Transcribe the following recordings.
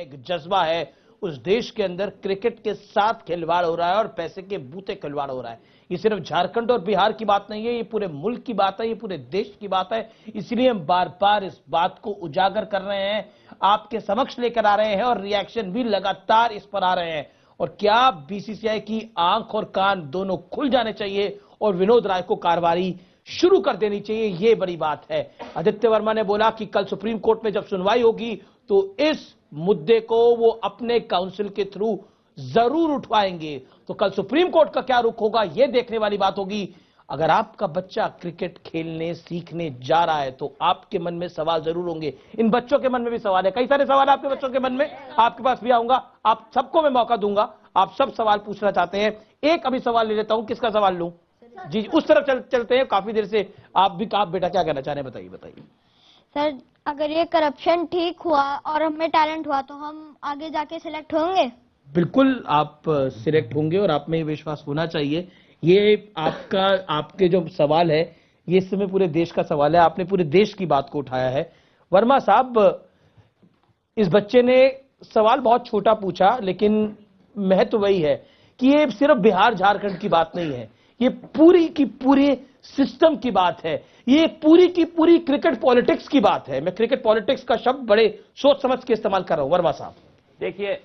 एक जज्बा है, उस देश के अंदर क्रिकेट के साथ खिलवाड़ हो रहा है और पैसे के बूते खिलवाड़ हो रहा है। ये सिर्फ झारखंड और बिहार की बात नहीं है, ये पूरे मुल्क की बात है, ये पूरे देश की बात है। इसलिए हम बार बार इस बात को उजागर कर रहे हैं, आपके समक्ष लेकर आ रहे हैं और रिएक्शन भी लगातार इस पर आ रहे हैं। और क्या बीसीसीआई की आंख और कान दोनों खुल जाने चाहिए और विनोद राय को कार्रवाई शुरू कर देनी चाहिए, यह बड़ी बात है। आदित्य वर्मा ने बोला कि कल सुप्रीम कोर्ट में जब सुनवाई होगी तो इस मुद्दे को वो अपने काउंसिल के थ्रू जरूर उठवाएंगे। तो कल सुप्रीम कोर्ट का क्या रुख होगा, यह देखने वाली बात होगी। अगर आपका बच्चा क्रिकेट खेलने सीखने जा रहा है तो आपके मन में सवाल जरूर होंगे, इन बच्चों के मन में भी सवाल है, कई सारे सवाल आपके बच्चों के मन में, आपके पास भी आऊंगा, आप सबको मैं मौका दूंगा, आप सब सवाल पूछना चाहते हैं। एक अभी सवाल ले लेता हूं, किसका सवाल लूं? जी उस तरफ चलते हैं, काफी देर से आप बेटा क्या कहना चाह रहे हैं, बताइए। सर, अगर ये करप्शन ठीक हुआ और हमें टैलेंट हुआ तो हम आगे जाके सिलेक्ट होंगे? बिल्कुल आप सिलेक्ट होंगे और आप में विश्वास होना चाहिए। ये आपके जो सवाल है ये इस समय पूरे देश का सवाल है, आपने पूरे देश की बात को उठाया है। वर्मा साहब, इस बच्चे ने सवाल बहुत छोटा पूछा लेकिन महत्व वही है कि ये सिर्फ बिहार झारखंड की बात नहीं है, ये पूरी की पूरी सिस्टम की बात है, ये पूरी की पूरी क्रिकेट पॉलिटिक्स की बात है। मैं क्रिकेट पॉलिटिक्स का शब्द बड़े सोच समझ के इस्तेमाल कर रहा हूं। वर्मा साहब देखिए,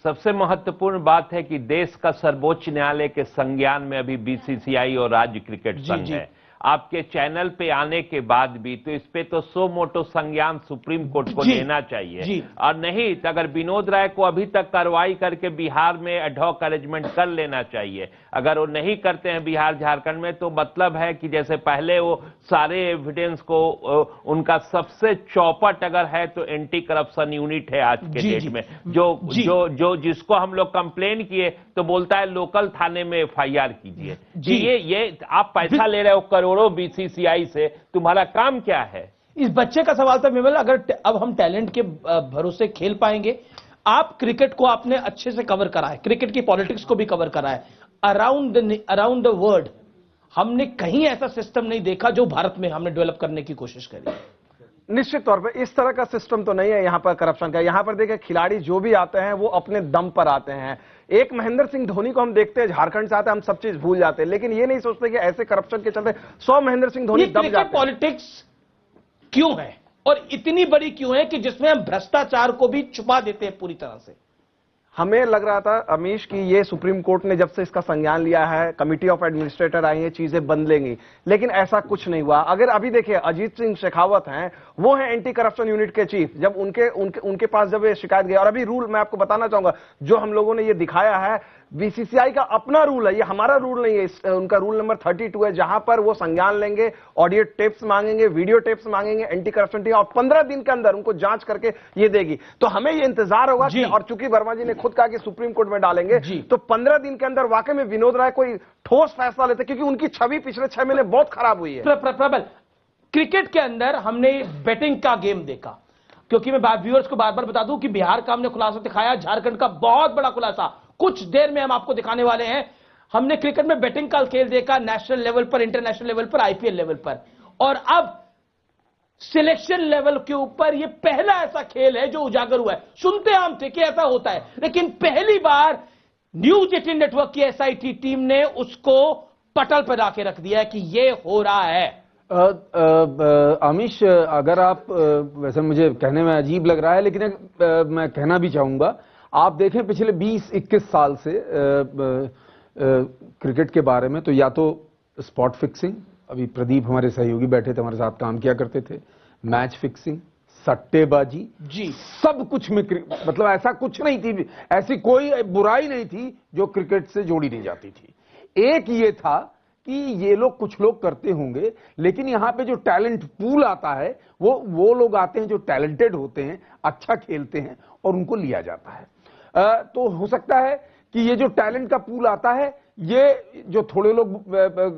सबसे महत्वपूर्ण बात है कि देश का सर्वोच्च न्यायालय के संज्ञान में अभी बीसीसीआई और राज्य क्रिकेट संघ है। आपके चैनल पे आने के बाद भी तो इस पे तो सो मोटो संज्ञान सुप्रीम कोर्ट को लेना चाहिए, और नहीं तो अगर विनोद राय को अभी तक कार्रवाई करके बिहार में एडहॉक अरेंजमेंट कर लेना चाहिए। अगर वो नहीं करते हैं बिहार झारखंड में तो मतलब है कि जैसे पहले वो सारे एविडेंस को उनका सबसे चौपट अगर है तो एंटी करप्शन यूनिट है आज के डेट में, जो जिसको हम लोग कंप्लेन किए तो बोलता है लोकल थाने में एफआईआर कीजिए। ये आप पैसा ले रहे हो करोड़ों बीसीसीआई से, तुम्हारा काम क्या है? इस बच्चे का सवाल था विमल, अगर अब हम टैलेंट के भरोसे खेल पाएंगे, आप क्रिकेट को आपने अच्छे से कवर करा है, क्रिकेट की पॉलिटिक्स को भी कवर करा है अराउंड द वर्ल्ड, हमने कहीं ऐसा सिस्टम नहीं देखा जो भारत में हमने डेवलप करने की कोशिश करी। निश्चित तौर पे इस तरह का सिस्टम तो नहीं है यहां पर करप्शन का। यहां पर देखिए, खिलाड़ी जो भी आते हैं वो अपने दम पर आते हैं। एक महेंद्र सिंह धोनी को हम देखते हैं, झारखंड से आते हैं, हम सब चीज भूल जाते हैं, लेकिन ये नहीं सोचते कि ऐसे करप्शन के चलते 100 महेंद्र सिंह धोनी दब जाते हैं। पॉलिटिक्स क्यों है और इतनी बड़ी क्यों है कि जिसमें हम भ्रष्टाचार को भी छुपा देते हैं पूरी तरह से? हमें लग रहा था अमीश कि ये सुप्रीम कोर्ट ने जब से इसका संज्ञान लिया है, कमिटी ऑफ एडमिनिस्ट्रेटर आई है, चीजें बदलेंगी, लेकिन ऐसा कुछ नहीं हुआ। अगर अभी देखिए अजीत सिंह शेखावत हैं, वो हैं एंटी करप्शन यूनिट के चीफ, जब उनके पास जब ये शिकायत गई, और अभी रूल मैं आपको बताना चाहूंगा जो हम लोगों ने ये दिखाया है, बीसीसीआई का अपना रूल है, ये हमारा रूल नहीं है, उनका रूल नंबर 32 है, जहां पर वो संज्ञान लेंगे, ऑडियो टेप्स मांगेंगे, वीडियो टेप्स मांगेंगे, एंटी करप्शन टीम, और 15 दिन के अंदर उनको जांच करके ये देगी। तो हमें ये इंतजार होगा कि, और चूंकि वर्मा जी ने खुद कहा कि सुप्रीम कोर्ट में डालेंगे, तो 15 दिन के अंदर वाकई में विनोद राय कोई ठोस फैसला लेते, क्योंकि उनकी छवि पिछले 6 महीने बहुत खराब हुई है। प्रबल क्रिकेट के अंदर हमने बेटिंग का गेम देखा, क्योंकि मैं व्यूअर्स को बार बार बता दूं कि बिहार का हमने खुलासा दिखाया, झारखंड का बहुत बड़ा खुलासा कुछ देर में हम आपको दिखाने वाले हैं। हमने क्रिकेट में बेटिंग का खेल देखा, नेशनल लेवल पर, इंटरनेशनल लेवल पर, आईपीएल लेवल पर, और अब सिलेक्शन लेवल के ऊपर यह पहला ऐसा खेल है जो उजागर हुआ है। सुनते हम थे कि ऐसा होता है, लेकिन पहली बार न्यूज 18 नेटवर्क की एसआईटी टीम ने उसको पटल पर आके रख दिया है कि यह हो रहा है। आमिश, अगर आप वैसे मुझे कहने में अजीब लग रहा है, लेकिन मैं कहना भी चाहूंगा, आप देखें पिछले 20-21 साल से क्रिकेट के बारे में, तो या तो स्पॉट फिक्सिंग, अभी प्रदीप हमारे सहयोगी बैठे थे, हमारे साथ काम किया करते थे, मैच फिक्सिंग, सट्टेबाजी, सब कुछ में, मतलब ऐसा कुछ नहीं थी, ऐसी कोई बुराई नहीं थी जो क्रिकेट से जोड़ी नहीं जाती थी। एक ये था कि ये लोग कुछ लोग करते होंगे, लेकिन यहां पे जो टैलेंट पूल आता है वो लोग आते हैं जो टैलेंटेड होते हैं, अच्छा खेलते हैं, और उनको लिया जाता है। तो हो सकता है कि ये जो टैलेंट का पूल आता है, ये जो थोड़े लोग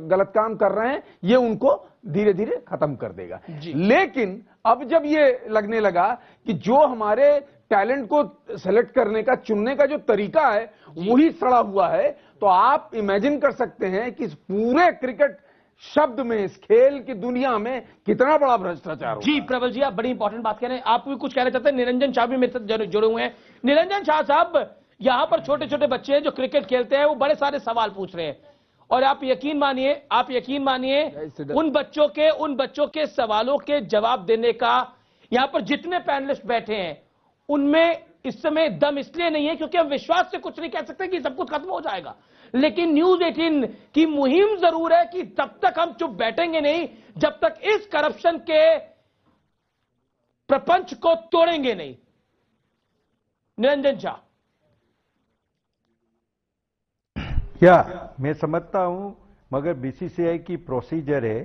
गलत काम कर रहे हैं, ये उनको धीरे धीरे खत्म कर देगा। लेकिन अब जब ये लगने लगा कि जो हमारे टैलेंट को सेलेक्ट करने का, चुनने का जो तरीका है वही सड़ा हुआ है, तो आप इमेजिन कर सकते हैं कि इस पूरे क्रिकेट शब्द में इस खेल की दुनिया में कितना बड़ा भ्रष्टाचार हो। जी प्रबल जी, आप बड़ी इंपॉर्टेंट बात कह रहे हैं। आप भी कुछ कहना चाहते हैं? निरंजन शाह भी मेरे साथ जुड़े हुए हैं। निरंजन शाह साहब, यहां पर छोटे छोटे बच्चे हैं जो क्रिकेट खेलते हैं, वो बड़े सारे सवाल पूछ रहे हैं, और आप यकीन मानिए उन बच्चों के सवालों के जवाब देने का यहां पर जितने पैनलिस्ट बैठे हैं उनमें इस समय दम इसलिए नहीं है क्योंकि हम विश्वास से कुछ नहीं कह सकते कि सब कुछ खत्म हो जाएगा, लेकिन न्यूज 18 की मुहिम जरूर है कि तब तक हम चुप बैठेंगे नहीं जब तक इस करप्शन के प्रपंच को तोड़ेंगे नहीं। निरंजन शाह। मैं समझता हूं, मगर बीसीसीआई की प्रोसीजर है,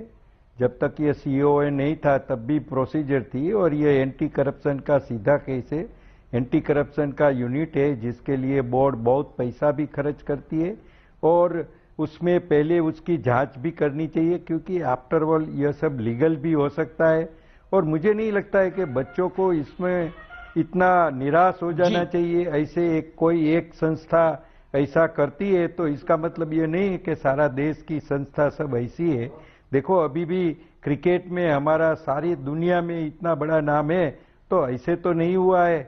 जब तक ये सीओए नहीं था तब भी प्रोसीजर थी, और ये एंटी करप्शन का सीधा केस है। एंटी करप्शन का यूनिट है जिसके लिए बोर्ड बहुत पैसा भी खर्च करती है, और उसमें पहले उसकी जांच भी करनी चाहिए, क्योंकि आफ्टर ऑल यह सब लीगल भी हो सकता है। और मुझे नहीं लगता है कि बच्चों को इसमें इतना निराश हो जाना चाहिए। ऐसे कोई एक संस्था ऐसा करती है तो इसका मतलब ये नहीं है कि सारा देश की संस्था सब ऐसी है। देखो, अभी भी क्रिकेट में हमारा सारी दुनिया में इतना बड़ा नाम है, तो ऐसे तो नहीं हुआ है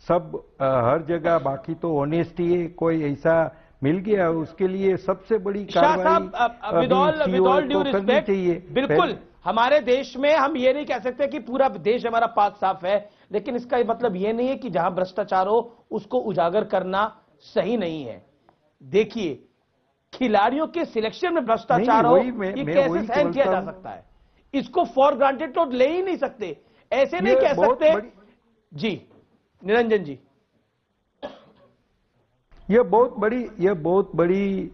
सब हर जगह। बाकी तो ऑनेस्टी है, कोई ऐसा मिल गया उसके लिए सबसे बड़ी कार्रवाई विद ऑल ड्यू रिस्पेक्ट चाहिए। बिल्कुल, हमारे देश में हम ये नहीं कह सकते कि पूरा देश हमारा पाक साफ है, लेकिन इसका मतलब ये नहीं है कि जहां भ्रष्टाचार हो उसको उजागर करना सही नहीं है। देखिए, खिलाड़ियों के सिलेक्शन में भ्रष्टाचार हो, ये कैसे सहन किया जा सकता है? इसको फॉर ग्रांटेड तो ले ही नहीं सकते, ऐसे नहीं कह सकते। जी निरंजन जी, यह बहुत बड़ी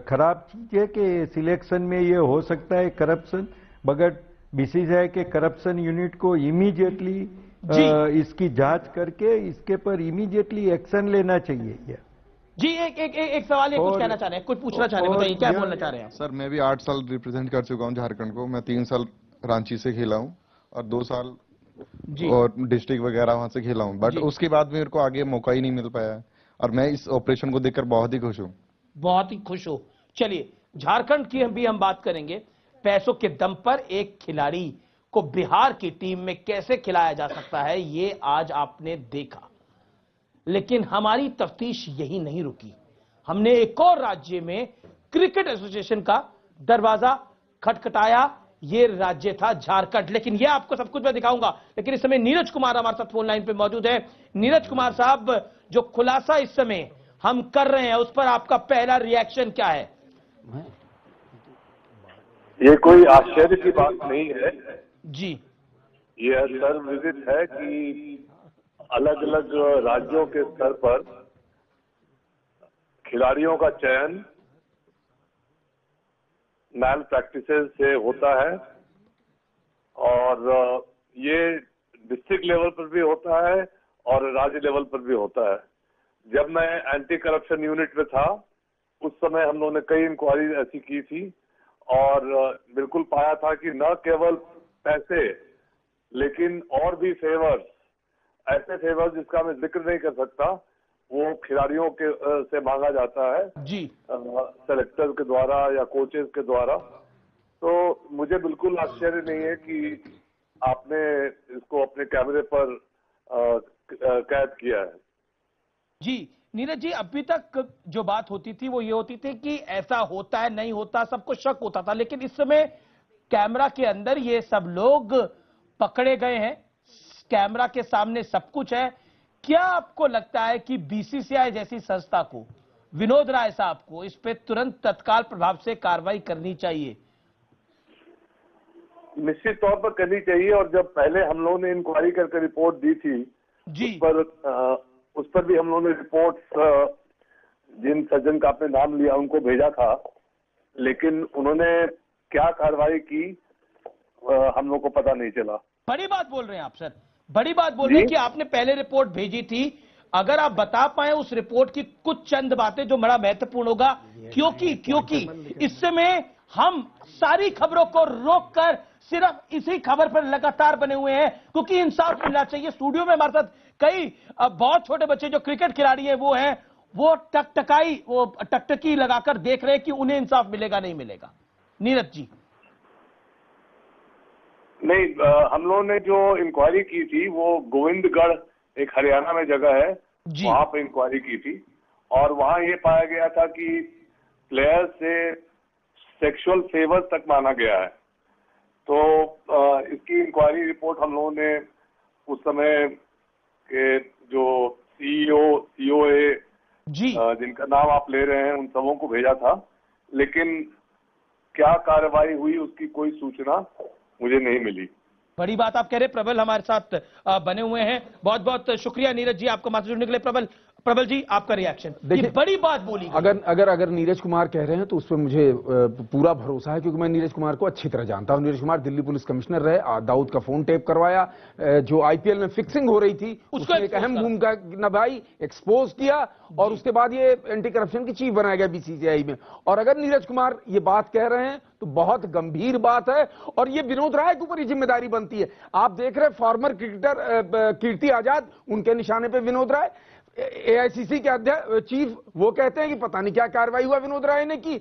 खराब चीज है कि सिलेक्शन में ये हो सकता है करप्शन, मगर बीसीसीआई के करप्शन यूनिट को इमीडिएटली इसकी जांच करके इसके पर इमीडिएटली एक्शन लेना चाहिए। जी एक सवाल है, कुछ कहना चाह रहे हैं, कुछ पूछना चाह रहे हैं, बताइए क्या बोलना चाह रहे हैं? सर, मैं भी 8 साल रिप्रेजेंट कर चुका हूं झारखंड को। मैं 3 साल रांची से खेला हूं और 2 साल और डिस्ट्रिक्ट वगैरह वहां से खेला हूं, बट उसके बाद मेरे को आगे मौका ही नहीं मिल पाया, और मैं इस ऑपरेशन को देखकर बहुत ही खुश हूं। बहुत ही खुश हो। चलिए, झारखंड की भी हम बात करेंगे। पैसों के दम पर एक खिलाड़ी को बिहार की टीम में कैसे खिलाया जा सकता है, ये आज आपने देखा, लेकिन हमारी तफ्तीश यही नहीं रुकी। हमने एक और राज्य में क्रिकेट एसोसिएशन का दरवाजा खटखटाया, ये राज्य था झारखंड। लेकिन ये आपको सब कुछ मैं दिखाऊंगा, लेकिन इस समय नीरज कुमार हमारे साथ फोन लाइन पे मौजूद है। नीरज कुमार साहब, जो खुलासा इस समय हम कर रहे हैं उस पर आपका पहला रिएक्शन क्या है? ये कोई आश्चर्य की बात नहीं है जी, ये सर्वविदित है कि अलग अलग राज्यों के स्तर पर खिलाड़ियों का चयन मैल प्रैक्टिसेस से होता है, और ये डिस्ट्रिक्ट लेवल पर भी होता है और राज्य लेवल पर भी होता है। जब मैं एंटी करप्शन यूनिट में था उस समय हम लोगों ने कई इंक्वायरी ऐसी की थी, और बिल्कुल पाया था कि न केवल पैसे लेकिन और भी फेवर्स, ऐसे फेवर्स जिसका मैं जिक्र नहीं कर सकता, वो खिलाड़ियों के से मांगा जाता है जी, सेलेक्टर के द्वारा या कोचेस के द्वारा। तो मुझे बिल्कुल आश्चर्य नहीं है कि आपने इसको अपने कैमरे पर कैद किया है। जी नीरज जी, अभी तक जो बात होती थी वो ये होती थी कि ऐसा होता है नहीं होता, सबको शक होता था, लेकिन इस समय कैमरा के अंदर ये सब लोग पकड़े गए हैं, कैमरा के सामने सब कुछ है। क्या आपको लगता है कि बीसीसीआई जैसी संस्था को, विनोद राय साहब को, इस पे तुरंत तत्काल प्रभाव से कार्रवाई करनी चाहिए? निश्चित तौर पर करनी चाहिए, और जब पहले हम लोगों ने इंक्वायरी करके रिपोर्ट दी थी जी, उस पर भी हम लोगों ने रिपोर्ट जिन सज्जन का आपने नाम लिया उनको भेजा था, लेकिन उन्होंने क्या कार्रवाई की हम लोग को पता नहीं चला। बड़ी बात बोल रहे हैं आप सर, बड़ी बात बोल रहे हैं कि आपने पहले रिपोर्ट भेजी थी। अगर आप बता पाए उस रिपोर्ट की कुछ चंद बातें जो बड़ा महत्वपूर्ण होगा, क्योंकि इस समय हम सारी खबरों को रोककर सिर्फ इसी खबर पर लगातार बने हुए हैं, क्योंकि इंसाफ मिलना चाहिए। स्टूडियो में हमारे साथ कई बहुत छोटे बच्चे जो क्रिकेट खिलाड़ी हैं वो हैं, वो टकटकी लगाकर देख रहे हैं कि उन्हें इंसाफ मिलेगा नहीं मिलेगा। नीरज जी। नहीं, हम लोगों ने जो इंक्वायरी की थी वो गोविंदगढ़ एक हरियाणा में जगह है, वहां पर इंक्वायरी की थी और वहां ये पाया गया था कि प्लेयर से सेक्सुअल फेवर तक माना गया है। तो इसकी इंक्वायरी रिपोर्ट हम लोगों ने उस समय के जो सीओए जिनका नाम आप ले रहे हैं उन सबों को भेजा था, लेकिन क्या कार्रवाई हुई उसकी कोई सूचना मुझे नहीं मिली। बड़ी बात आप कह रहे हैं। प्रबल हमारे साथ बने हुए हैं। बहुत बहुत शुक्रिया नीरज जी आपको मात्र जुड़ने के लिए। प्रबल जी आपका रिएक्शन। देखिए बड़ी बात बोली। अगर नीरज कुमार कह रहे हैं तो उस पर मुझे पूरा भरोसा है, क्योंकि मैं नीरज कुमार को अच्छी तरह जानता हूं। नीरज कुमार दिल्ली पुलिस कमिश्नर रहे, दाऊद का फोन टेप करवाया, जो आईपीएल में फिक्सिंग हो रही थी उसमें एक अहम भूमिका निभाई, एक्सपोज किया और उसके बाद ये एंटी करप्शन की चीफ बनाया गया बीसीसीआई में। और अगर नीरज कुमार ये बात कह रहे हैं तो बहुत गंभीर बात है और ये विनोद राय के ऊपर ये जिम्मेदारी बनती है। आप देख रहे हैं फॉर्मर क्रिकेटर कीर्ति आजाद, उनके निशाने पे विनोद राय, एआईसीसी के अध्यक्ष चीफ वो कहते हैं कि पता नहीं क्या कार्रवाई हुआ विनोद राय ने की।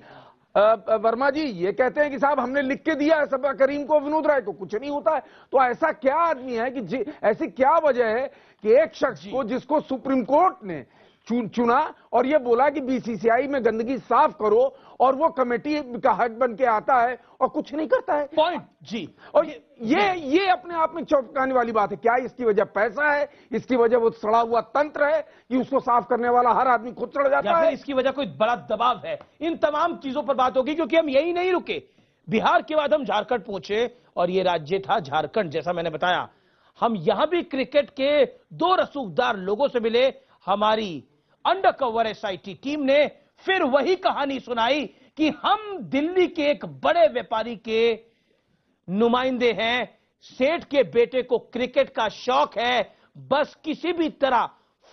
वर्मा जी ये कहते हैं कि साहब हमने लिख के दिया है सबा करीम को, विनोद राय को कुछ नहीं होता है। तो ऐसा क्या आदमी है कि ऐसी क्या वजह है कि एक शख्स को जिसको सुप्रीम कोर्ट ने चुना और ये बोला कि बीसीसीआई में गंदगी साफ करो और वो कमेटी का हेड बन के आता है और कुछ नहीं करता है। पॉइंट जी। और ये अपने आप में चौंकाने वाली बात है। क्या इसकी वजह पैसा है? इसकी वजह वो सड़ा हुआ तंत्र है कि उसको साफ करने वाला हर आदमी खुद चढ़ जाता है? इसकी वजह कोई बड़ा दबाव है? इन तमाम चीजों पर बात होगी, क्योंकि हम यही नहीं रुके। बिहार के बाद हम झारखंड पहुंचे और ये राज्य था झारखंड। जैसा मैंने बताया, हम यहां भी क्रिकेट के दो रसूखदार लोगों से मिले। हमारी अंडरकवर एसआईटी टीम ने फिर वही कहानी सुनाई कि हम दिल्ली के एक बड़े व्यापारी के नुमाइंदे हैं, सेठ के बेटे को क्रिकेट का शौक है, बस किसी भी तरह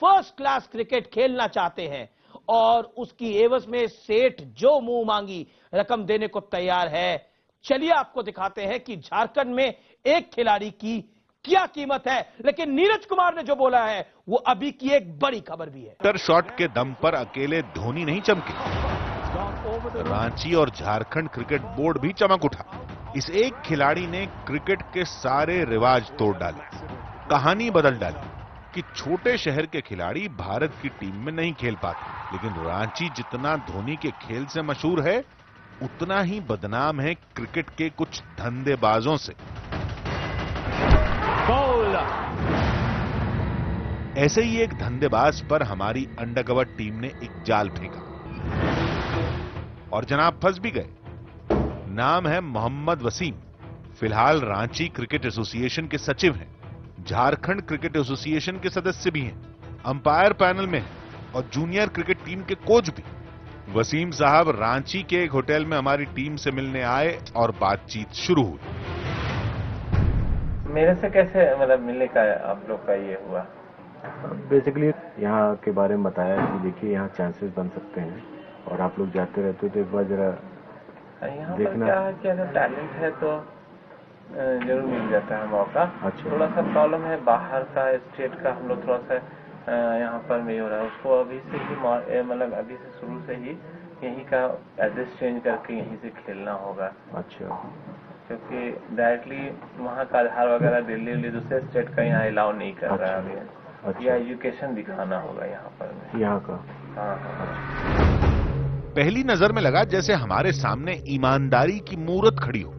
फर्स्ट क्लास क्रिकेट खेलना चाहते हैं और उसकी एवज में सेठ जो मुंह मांगी रकम देने को तैयार है। चलिए आपको दिखाते हैं कि झारखंड में एक खिलाड़ी की क्या कीमत है। लेकिन नीरज कुमार ने जो बोला है वो अभी की एक बड़ी खबर भी है। कटर शॉट के दम पर अकेले धोनी नहीं चमके, रांची और झारखंड क्रिकेट बोर्ड भी चमक उठा। इस एक खिलाड़ी ने क्रिकेट के सारे रिवाज तोड़ डाले, कहानी बदल डाली कि छोटे शहर के खिलाड़ी भारत की टीम में नहीं खेल पाते, लेकिन रांची जितना धोनी के खेल से मशहूर है उतना ही बदनाम है क्रिकेट के कुछ धंधेबाजों से। ऐसे ही एक धंधेबाज पर हमारी अंडरकवर टीम ने एक जाल फेंका और जनाब फंस भी गए। नाम है मोहम्मद वसीम। फिलहाल रांची क्रिकेट एसोसिएशन के सचिव हैं, झारखंड क्रिकेट एसोसिएशन के सदस्य भी हैं, अंपायर पैनल में हैं और जूनियर क्रिकेट टीम के कोच भी। वसीम साहब रांची के एक होटल में हमारी टीम से मिलने आए और बातचीत शुरू हुई। मेरे से कैसे मतलब मिलने का आप लोग का ये हुआ? बेसिकली यहाँ के बारे में बताया कि देखिए यहाँ चांसेस बन सकते हैं और आप लोग जाते रहते हो तो एक बार जरा देखना। क्या है कि अगर टैलेंट है तो जरूर मिल जाता है मौका। अच्छा। थोड़ा सा प्रॉब्लम है बाहर का स्टेट का, हम लोग थोड़ा सा यहाँ पर नहीं हो रहा है। उसको अभी से ही मतलब अभी से शुरू से ही यहीं का एड्रेस चेंज करके यहीं से खेलना होगा। अच्छा। क्योंकि डायरेक्टली वहाँ का आधार वगैरह दिल्ली दूसरे स्टेट का यहाँ अलाउ नहीं कर रहा है अभी। अच्छा। या एजुकेशन दिखाना होगा यहाँ पर यहाँ का। हाँ। पहली नजर में लगा जैसे हमारे सामने ईमानदारी की मूरत खड़ी हो।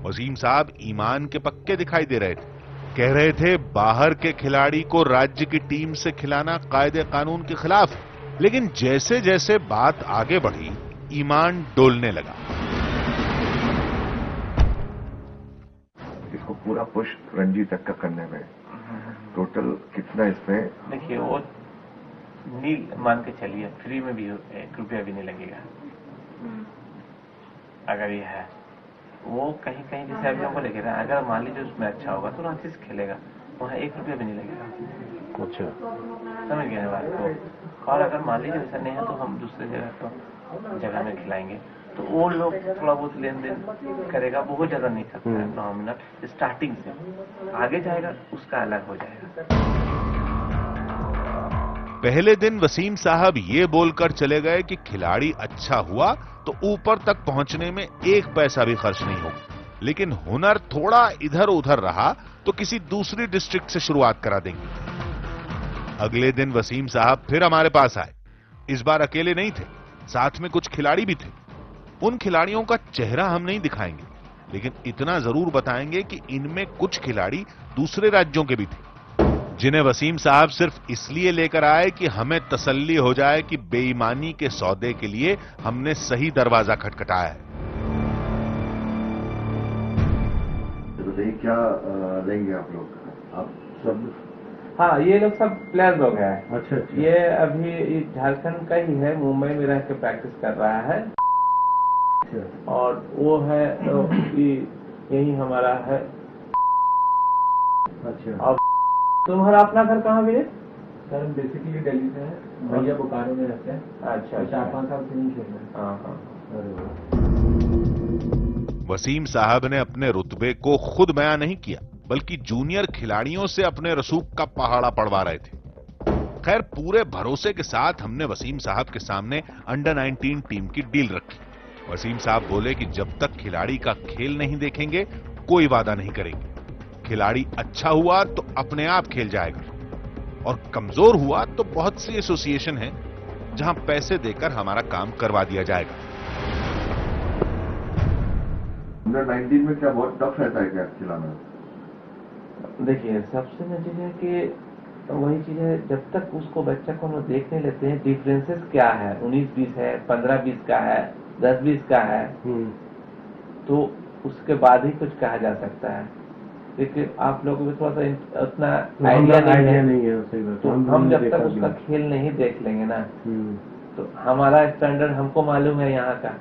वसीम साहब ईमान के पक्के दिखाई दे रहे थे। कह रहे थे बाहर के खिलाड़ी को राज्य की टीम से खिलाना कायदे कानून के खिलाफ है। लेकिन जैसे जैसे बात आगे बढ़ी ईमान डोलने लगा। इसको पूरा पुश रणजी तक का करने में टोटल कितना इसमें? देखिए वो नील मान के चलिए, फ्री में भी 1 रुपया भी नहीं लगेगा। अगर ये है वो कहीं कहीं जैसे अभी हमको लगे रहा, अगर मान लीजिए उसमें अच्छा होगा तो रांची से खेलेगा, वहाँ 1 रुपया भी नहीं लगेगा। अच्छा, समझ गए बात को। और अगर मान लीजिए ऐसा नहीं है तो हम दूसरे जगह में खिलाएंगे तो वो लोग थोड़ा बहुत लेन देन करेगा, बहुत ज्यादा नहीं करता है। 9 मिनट स्टार्टिंग से आगे जाएगा उसका अलग हो जाएगा। पहले दिन वसीम साहब ये बोलकर चले गए कि खिलाड़ी अच्छा हुआ तो ऊपर तक पहुंचने में 1 पैसा भी खर्च नहीं होगा, लेकिन हुनर थोड़ा इधर उधर रहा तो किसी दूसरी डिस्ट्रिक्ट से शुरुआत करा देंगे। अगले दिन वसीम साहब फिर हमारे पास आए। इस बार अकेले नहीं थे, साथ में कुछ खिलाड़ी भी थे। उन खिलाड़ियों का चेहरा हम नहीं दिखाएंगे, लेकिन इतना जरूर बताएंगे कि इनमें कुछ खिलाड़ी दूसरे राज्यों के भी थे, जिन्हें वसीम साहब सिर्फ इसलिए लेकर आए कि हमें तसल्ली हो जाए कि बेईमानी के सौदे के लिए हमने सही दरवाजा खटखटाया है। तो क्या लेंगे आप लोग? आप सब? हाँ, ये लोग सब प्लेयर लोग हैं। अच्छा। ये अभी झारखंड का ही है, मुंबई में रह के प्रैक्टिस कर रहा है। और वो है यही हमारा है। अच्छा। और तुम्हारा अपना घर कहाँ भी है? सर हम बेसिकली दिल्ली से हैं, भैया बोकारो में रहते हैं। अच्छा। 4-5 साल से नहीं खेल रहे। हाँ। वसीम साहब ने अपने रुतबे को खुद बयां नहीं किया, बल्कि जूनियर खिलाड़ियों से अपने रसूख का पहाड़ा पड़वा रहे थे। खैर, पूरे भरोसे के साथ हमने वसीम साहब के सामने अंडर 19 टीम की डील रखी। वसीम साहब बोले कि जब तक खिलाड़ी का खेल नहीं देखेंगे कोई वादा नहीं करेंगे। खिलाड़ी अच्छा हुआ तो अपने आप खेल जाएगा, और कमजोर हुआ तो बहुत सी एसोसिएशन है जहां पैसे देकर हमारा काम करवा दिया जाएगा। अंडर 19 में क्या बहुत टफ रहता है क्या खिलाना? देखिए, सबसे बड़ी चीज है कि वही चीज है, जब तक उसको बच्चा को हम लोग देख नहीं लेते हैं डिफरेंसेस क्या है, 19-20 है, 15-20 का है, 10-20 का है, तो उसके बाद ही कुछ कहा जा सकता है। लेकिन आप लोगों को थोड़ा सा उतना आइडिया नहीं है, तो हम जब तक उसका खेल नहीं देख लेंगे ना, तो हमारा स्टैंडर्ड हमको मालूम है यहाँ का,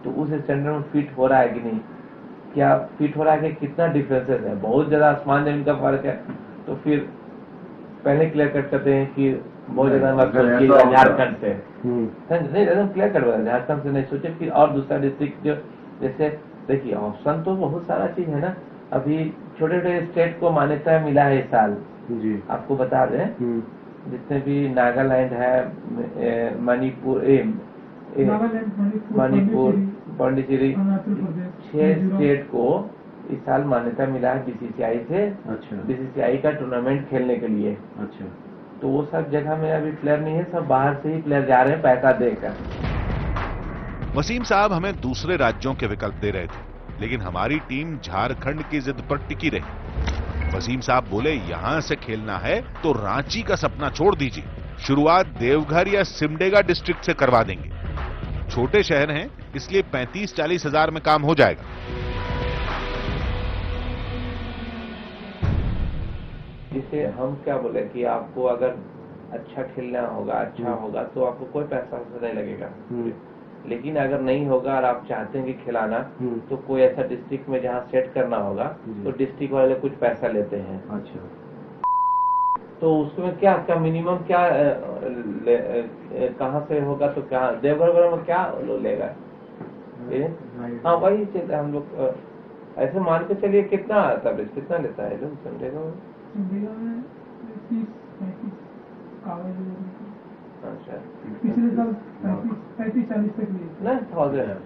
तो उस स्टैंडर्ड में फिट हो रहा है कि नहीं, क्या फिट हो रहा है कि कितना डिफरेंसेस है, बहुत ज्यादा आसमान जमीन का फर्क है, तो फिर पहले क्लियर कट करते हैं कि बहुत ज्यादा झारखंड से नहीं, एकदम क्लियर कट हुआ झारखंड से नहीं सोचे, फिर और दूसरा डिस्ट्रिक्ट जो, जैसे देखिए ऑप्शन तो बहुत सारा चीज है ना। अभी छोटे छोटे स्टेट को मान्यता मिला है इस साल जी, आपको बता दें, जितने भी नागालैंड है, मणिपुर, पांडिचेरी, 6 स्टेट को इस साल मान्यता मिला है बीसीसीआई से। अच्छा। बीसीसीआई का टूर्नामेंट खेलने के लिए। अच्छा। तो वो सब जगह में अभी प्लेयर नहीं है, सब बाहर से ही प्लेयर जा रहे हैं पैसा देकर। वसीम साहब हमें दूसरे राज्यों के विकल्प दे रहे थे, लेकिन हमारी टीम झारखंड की जिद पर टिकी रही। वसीम साहब बोले, यहां से खेलना है तो रांची का सपना छोड़ दीजिए, शुरुआत देवघर या सिमडेगा डिस्ट्रिक्ट से करवा देंगे। छोटे शहर हैं, इसलिए 35-40 हजार में काम हो जाएगा। इसे हम क्या बोले कि आपको अगर अच्छा खेलना होगा, अच्छा होगा, तो आपको कोई पैसा नहीं लगेगा। लेकिन अगर नहीं होगा और आप चाहते हैं कि खिलाना, तो कोई ऐसा डिस्ट्रिक्ट में जहाँ सेट करना होगा, तो डिस्ट्रिक्ट वाले कुछ पैसा लेते हैं। अच्छा। तो उसमें क्या मिनिमम क्या कहाँ से होगा, तो क्या देवघर में क्या लेगा? हाँ, वही चीज हम लोग ऐसे मान के चलिए। कितना तबरेज कितना लेता है लोग समझेगा? अच्छा, पिछले साल 35-40 तक नहीं, 1000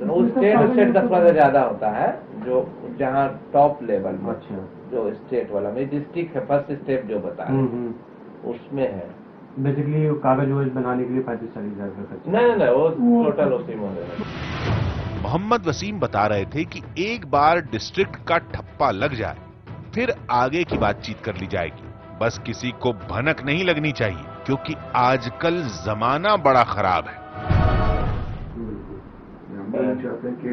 वो स्टेट का थोड़ा ज्यादा होता है, जो जहाँ टॉप लेवल में। अच्छा। जो स्टेट वाला में डिस्ट्रिक्ट है, फर्स्ट स्टेप जो बता रहे उसमें है। बेसिकली कागज वगज बनाने के लिए 35-40 हजार का खर्च? नहीं, वो टोटल उसी में है। मोहम्मद वसीम बता रहे थे कि एक बार डिस्ट्रिक्ट का ठप्पा लग जाए, फिर आगे की बातचीत कर ली जाएगी। बस किसी को भनक नहीं लगनी चाहिए, क्योंकि आजकल जमाना बड़ा खराब है। चाहते हैं कि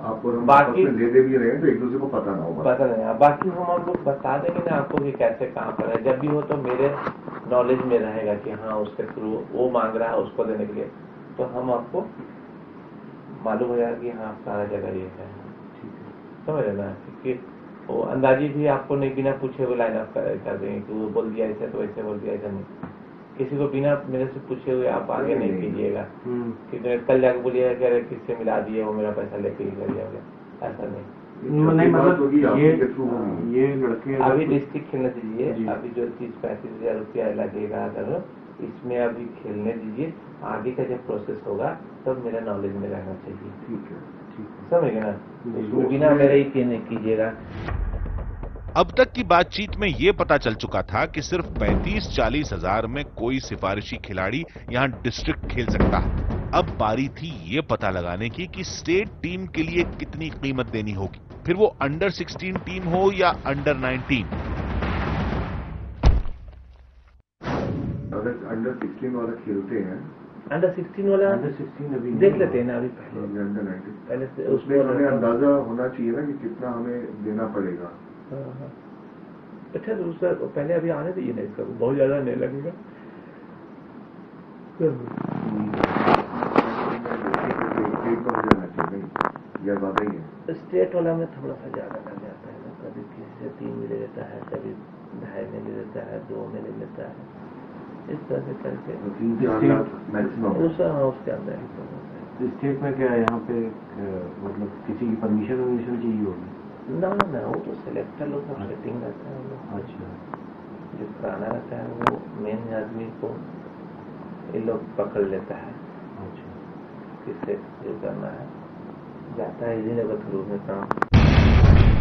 आपको बाकी दे भी रहे हैं तो एक दूसरे को पता ना हो। पता नहीं, बाकी हम लोग बता देंगे ना आपको कि कैसे कहाँ पर है। जब भी हो तो मेरे नॉलेज में रहेगा कि हाँ उसके थ्रू वो मांग रहा है उसको देने के लिए, तो हम आपको मालूम हो जाएगा कि हाँ सारा जगह ये है। समझ लेना, क्योंकि वो अंदाजी भी आपको नहीं बिना पूछे वो लाइन अप कर देंगे कि वो बोल दिया ऐसे तो ऐसे बोल दिया, ऐसा नहीं। किसी को बिना मेरे से पूछे हुए आप आगे नहीं कीजिएगा, क्योंकि कल जाकर बोलिएगा कि अरे किससे मिला दिए, वो मेरा पैसा लेके ही कर दिया, ऐसा नहीं। नहीं मतलब ये लड़के अभी डिस्ट्रिक्ट खेलने दीजिए, अभी जो 30-35 हजार रुपया लगेगा अगर इसमें अभी खेलने दीजिए, आगे का जब प्रोसेस होगा तब मेरा नॉलेज में रहना चाहिए। ठीक है समझ गए ना, बिना मेरे ही कीजिएगा। अब तक की बातचीत में यह पता चल चुका था कि सिर्फ 35-40 हजार में कोई सिफारिशी खिलाड़ी यहां डिस्ट्रिक्ट खेल सकता है। अब बारी थी ये पता लगाने की कि स्टेट टीम के लिए कितनी कीमत देनी होगी, फिर वो अंडर 16 टीम हो या अंडर 19। अगर अंडर 16 वाला खेलते हैं, अंडर 16 वाला अभी देख लेते हैं ना, अभी अंडर 19 पहले से उसमें हमें अंदाजा होना चाहिए ना कि कितना हमें देना पड़ेगा। अच्छा तो उसका पहले अभी आने दीजिए ना, इसका बहुत ज्यादा नहीं लगेगा। स्टेट वाला में थोड़ा सा ज्यादा लग जाता है ना, कभी किसी से 3 में ले लेता है, कभी 2.5 में ले लेता है, 2 में ले लेता है, इस तरह से करके 3-4 लाख मैक्सिमम उसके अंदर। स्टेट में क्या यहाँ पे मतलब किसी की परमिशन चाहिए होगी? ना वो तो सिलेक्टर लोग का सेटिंग रहता है। अच्छा, जो पुराना रहता है वो मेन आदमी को ये लोग पकड़ लेता है। अच्छा, किससे जो करना है जाता है इसी जगह थ्रू में काम।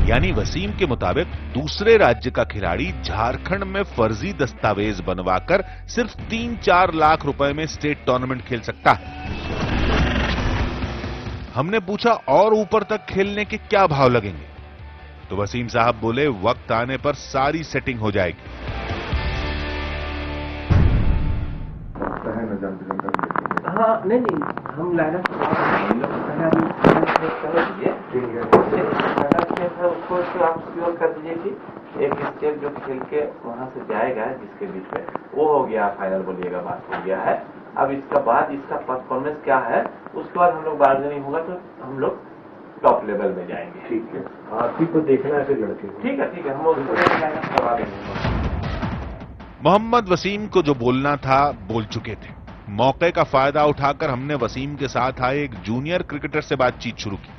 यानी वसीम के मुताबिक दूसरे राज्य का खिलाड़ी झारखंड में फर्जी दस्तावेज बनवाकर सिर्फ 3-4 लाख रुपए में स्टेट टूर्नामेंट खेल सकता है। हमने पूछा और ऊपर तक खेलने के क्या भाव लगेंगे, तो वसीम साहब बोले वक्त आने पर सारी सेटिंग हो जाएगी। हाँ नहीं हम लाइनअप उसको आप श्योर कर दीजिए कि एक स्टेप जो खेल के वहां से जाएगा जिसके बीच में वो हो गया, फाइनल बोलिएगा बात हो गया है। अब इसका बाद इसका परफॉर्मेंस क्या है उसके बाद हम लोग बार्गेनिंग होगा तो हम लोग टॉप लेवल में जाएंगे। ठीक है, आप ही को देखना है फिर लड़के। ठीक है हम उसको करवा देंगे। मोहम्मद वसीम को जो बोलना था बोल चुके थे। मौके का फायदा उठाकर हमने वसीम के साथ आए एक जूनियर क्रिकेटर से बातचीत शुरू की।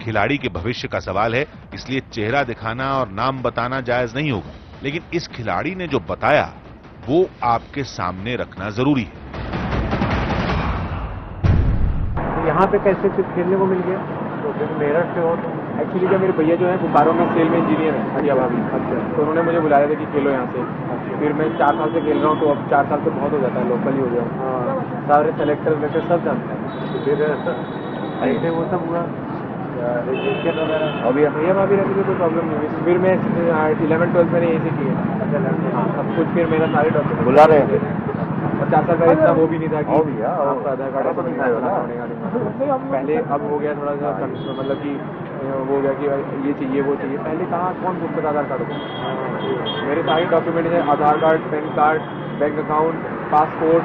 खिलाड़ी के भविष्य का सवाल है, इसलिए चेहरा दिखाना और नाम बताना जायज नहीं होगा, लेकिन इस खिलाड़ी ने जो बताया वो आपके सामने रखना जरूरी है। यहाँ पे कैसे फिर खेलने को मिल गया? तो फिर मेरठ से हो तो एक्चुअली क्या मेरे भैया जो है बोकारो में सेल में इंजीनियर है, हरिया भाभी। अच्छा, तो उन्होंने मुझे बुलाया था कि खेलो यहाँ से। अच्छा, फिर मैं 4 साल से खेल रहा हूँ, तो अब 4 साल तो बहुत हो जाता है, लोकल ही हो गया। हाँ, सारे सेलेक्टर वेक्टर सब जानते हैं। फिर ऐसे वो सब हुआ रजिस्ट्रेशन वगैरह। अभी भैया भाभी रहती तो कोई प्रॉब्लम नहीं हुई। फिर मैं 11-12 मैंने यही से किया। हाँ, सब कुछ फिर मेरा सारे डॉक्यूमेंट बुला रहे थे। 50 साल का इतना वो भी नहीं था कि आपका आधार कार्ड पहले, अब हो गया थोड़ा सा मतलब कि वो हो गया कि ये चाहिए वो चाहिए। पहले कहाँ कौन पूछता था आधार कार्ड को? मेरे सारे डॉक्यूमेंट है, Aadhaar card, PAN card, bank account, passport,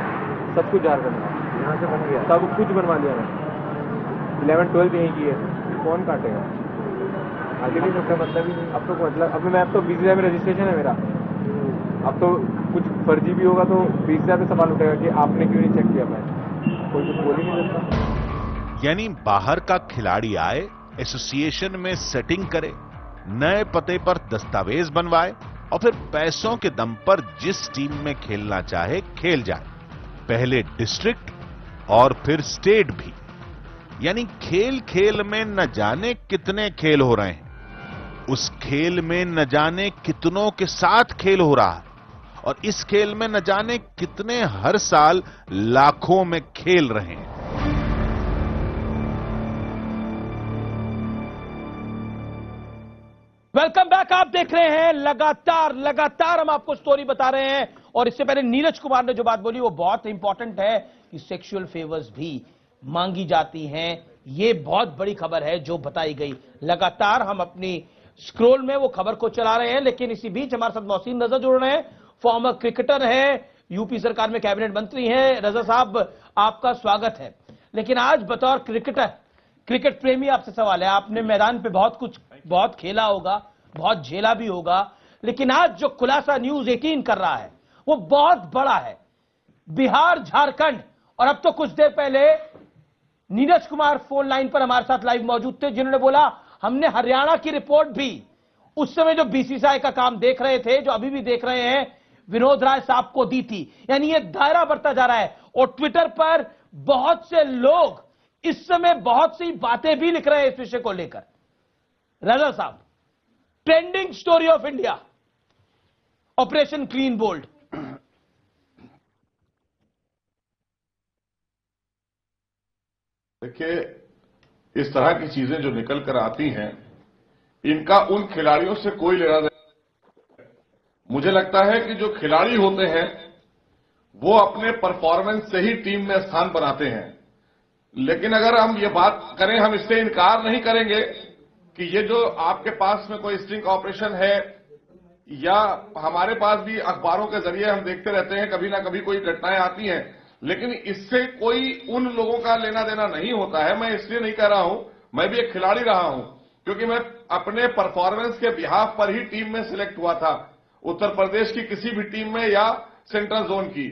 सब कुछ झारखंड में यहाँ से बन गया, सब कुछ बनवा लिया मैंने। 11-12 यहीं की है, कौन काटेगा? आगे नहीं सकता, मतलब ही नहीं। अब तो मतलब अब तो वीजा में रजिस्ट्रेशन है मेरा। अब तो कुछ फर्जी भी होगा तो वीजा पे सवाल उठेगा कि आपने क्यों नहीं चेक किया। मैं कोई कुछ बोल ही नहीं सकता। यानी बाहर का खिलाड़ी आए, एसोसिएशन में सेटिंग करे, नए पते पर दस्तावेज बनवाए और फिर पैसों के दम पर जिस टीम में खेलना चाहे खेल जाए। पहले डिस्ट्रिक्ट और फिर स्टेट भी। यानी खेल खेल में न जाने कितने खेल हो रहे हैं, उस खेल में न जाने कितनों के साथ खेल हो रहा है, और इस खेल में न जाने कितने हर साल लाखों में खेल रहे हैं। Welcome back. आप देख रहे हैं लगातार हम आपको स्टोरी बता रहे हैं, और इससे पहले नीरज कुमार ने जो बात बोली वो बहुत इंपॉर्टेंट है कि सेक्सुअल फेवर्स भी मांगी जाती हैं। ये बहुत बड़ी खबर है जो बताई गई। लगातार हम अपनी स्क्रोल में वो खबर को चला रहे हैं, लेकिन इसी बीच हमारे साथ मोहसिन रजा जुड़ रहे हैं, फॉर्मर क्रिकेटर है, यूपी सरकार में कैबिनेट मंत्री हैं। रजा साहब, आपका स्वागत है। लेकिन आज बतौर क्रिकेटर, क्रिकेट प्रेमी आपसे सवाल है, आपने मैदान पे बहुत खेला होगा, बहुत झेला भी होगा, लेकिन आज जो खुलासा न्यूज 18 कर रहा है वो बहुत बड़ा है। बिहार, झारखंड, और अब तो कुछ देर पहले नीरज कुमार फोन लाइन पर हमारे साथ लाइव मौजूद थे, जिन्होंने बोला हमने हरियाणा की रिपोर्ट भी उस समय जो बीसीसीआई का काम देख रहे थे, जो अभी भी देख रहे हैं, विनोद राय साहब को दी थी। यानी ये दायरा बढ़ता जा रहा है और ट्विटर पर बहुत से लोग इस समय बहुत सी बातें भी लिख रहे हैं इस विषय को लेकर। रजा साहब, trending story of India, operation clean bowled. देखिए, इस तरह की चीजें जो निकल कर आती हैं, इनका उन खिलाड़ियों से कोई लेना देना। मुझे लगता है कि जो खिलाड़ी होते हैं वो अपने परफॉर्मेंस से ही टीम में स्थान बनाते हैं। लेकिन अगर हम ये बात करें, हम इससे इनकार नहीं करेंगे कि ये जो आपके पास में कोई स्टिंग ऑपरेशन है, या हमारे पास भी अखबारों के जरिए हम देखते रहते हैं, कभी ना कभी कोई घटनाएं आती हैं, लेकिन इससे कोई उन लोगों का लेना देना नहीं होता है। मैं इसलिए नहीं कह रहा हूं, मैं भी एक खिलाड़ी रहा हूं, क्योंकि मैं अपने परफॉर्मेंस के बिहाफ पर ही टीम में सिलेक्ट हुआ था, उत्तर प्रदेश की किसी भी टीम में या सेंट्रल जोन की।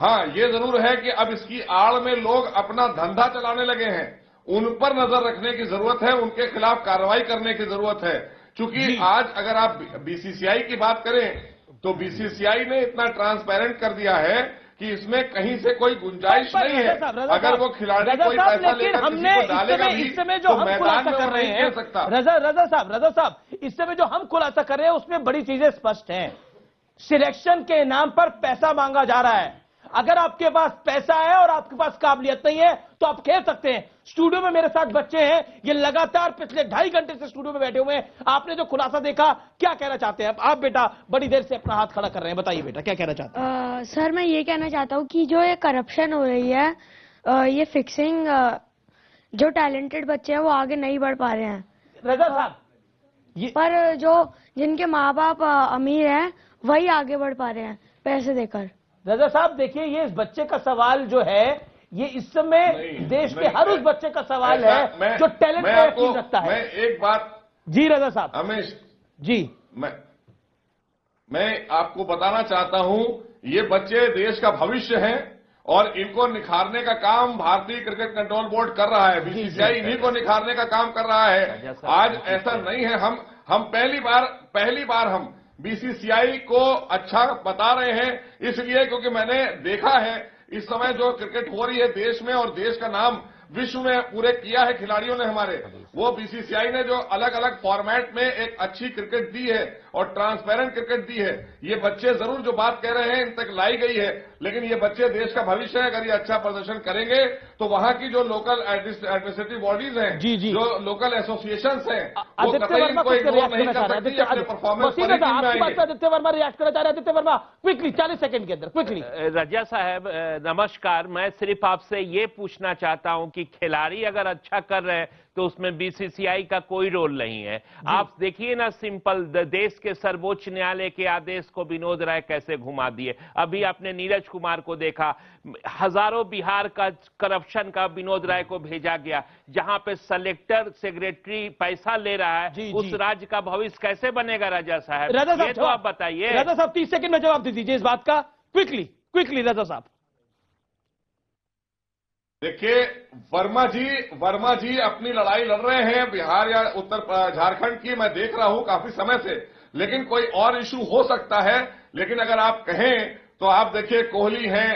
हां, ये जरूर है कि अब इसकी आड़ में लोग अपना धंधा चलाने लगे हैं, उन पर नजर रखने की जरूरत है, उनके खिलाफ कार्रवाई करने की जरूरत है। चूंकि आज अगर आप बीसीसीआई की बात करें तो बीसीसीआई ने इतना ट्रांसपेरेंट कर दिया है कि इसमें कहीं से कोई गुंजाइश नहीं है। अगर वो खिलाड़ी कोई पैसा लेकर हमने डालेगा भी इस समय जो तो हम मैदान खुलासा में कर रहे नहीं हैं, खेल सकता। रजा साहब, इस समय जो हम खुलासा कर रहे हैं उसमें बड़ी चीजें स्पष्ट हैं। सिलेक्शन के नाम पर पैसा मांगा जा रहा है। अगर आपके पास पैसा है और आपके पास काबिलियत नहीं है तो आप खेल सकते हैं। स्टूडियो में मेरे साथ बच्चे हैं, ये लगातार पिछले 2.5 घंटे से स्टूडियो में बैठे हुए हैं। आपने जो खुलासा देखा, क्या कहना चाहते हैं आप? बेटा बड़ी देर से अपना हाथ खड़ा कर रहे हैं, बताइए बेटा क्या कहना चाहते हैं? सर, मैं ये कहना चाहता हूँ कि जो ये करप्शन हो रही है, ये फिक्सिंग, जो टैलेंटेड बच्चे हैं वो आगे नहीं बढ़ पा रहे हैं। रजा साहब, पर जो जिनके माँ बाप अमीर हैं वही आगे बढ़ पा रहे हैं पैसे देकर। रजा साहब देखिए, ये इस बच्चे का सवाल जो है, ये इस समय देश के हर उस बच्चे का सवाल है जो टैलेंट में यकीन रखता है। मैं एक बात जी रजा साहब, हमेश जी, मैं आपको बताना चाहता हूं, ये बच्चे देश का भविष्य हैं और इनको निखारने का काम भारतीय क्रिकेट कंट्रोल बोर्ड कर रहा है। बीसीसीआई इन्हीं को निखारने का काम कर रहा है। आज ऐसा नहीं है, हम पहली बार हम बीसीसीआई को अच्छा बता रहे हैं, इसलिए क्योंकि मैंने देखा है इस समय जो क्रिकेट हो रही है देश में, और देश का नाम विश्व में पूरे किया है खिलाड़ियों ने हमारे। वो बीसीसीआई ने जो अलग अलग फॉर्मेट में एक अच्छी क्रिकेट दी है और ट्रांसपेरेंट क्रिकेट दी है। ये बच्चे जरूर जो बात कह रहे हैं इन तक लाई गई है, लेकिन ये बच्चे देश का भविष्य है। अगर ये अच्छा प्रदर्शन करेंगे तो वहां की जो लोकल एडमिनिस्ट्रेटिव बॉडीज हैं, जो लोकल एसोसिएशन हैं, वो कतई इनको इग्नोर नहीं कर सकती अपने परफॉर्मेंस पर। आदित्य वर्मा रिएक्ट करना चाह रहे हैं। आदित्य वर्मा, क्विकली 40 सेकंड के अंदर क्विकली। रजा साहब नमस्कार, मैं सिर्फ आपसे ये पूछना चाहता हूं कि खिलाड़ी अगर अच्छा कर रहे हैं तो उसमें बीसीसीआई का कोई रोल नहीं है। आप देखिए ना, सिंपल देश के सर्वोच्च न्यायालय के आदेश को विनोद राय कैसे घुमा दिए। अभी आपने नीरज कुमार को देखा, हजारों बिहार का करप्शन का विनोद राय को भेजा गया, जहां पे सेलेक्टर सेक्रेटरी पैसा ले रहा है। उस राज्य का भविष्य कैसे बनेगा? रजा साहब, ये तो आप बताइए। रजा साहब 30 सेकंड में जवाब दे दीजिए इस बात का, क्विकली रजा साहब। देखिए, वर्मा जी अपनी लड़ाई लड़ रहे हैं बिहार या उत्तर झारखंड की, मैं देख रहा हूं काफी समय से, लेकिन कोई और इशू हो सकता है। लेकिन अगर आप कहें तो आप देखिए, कोहली हैं,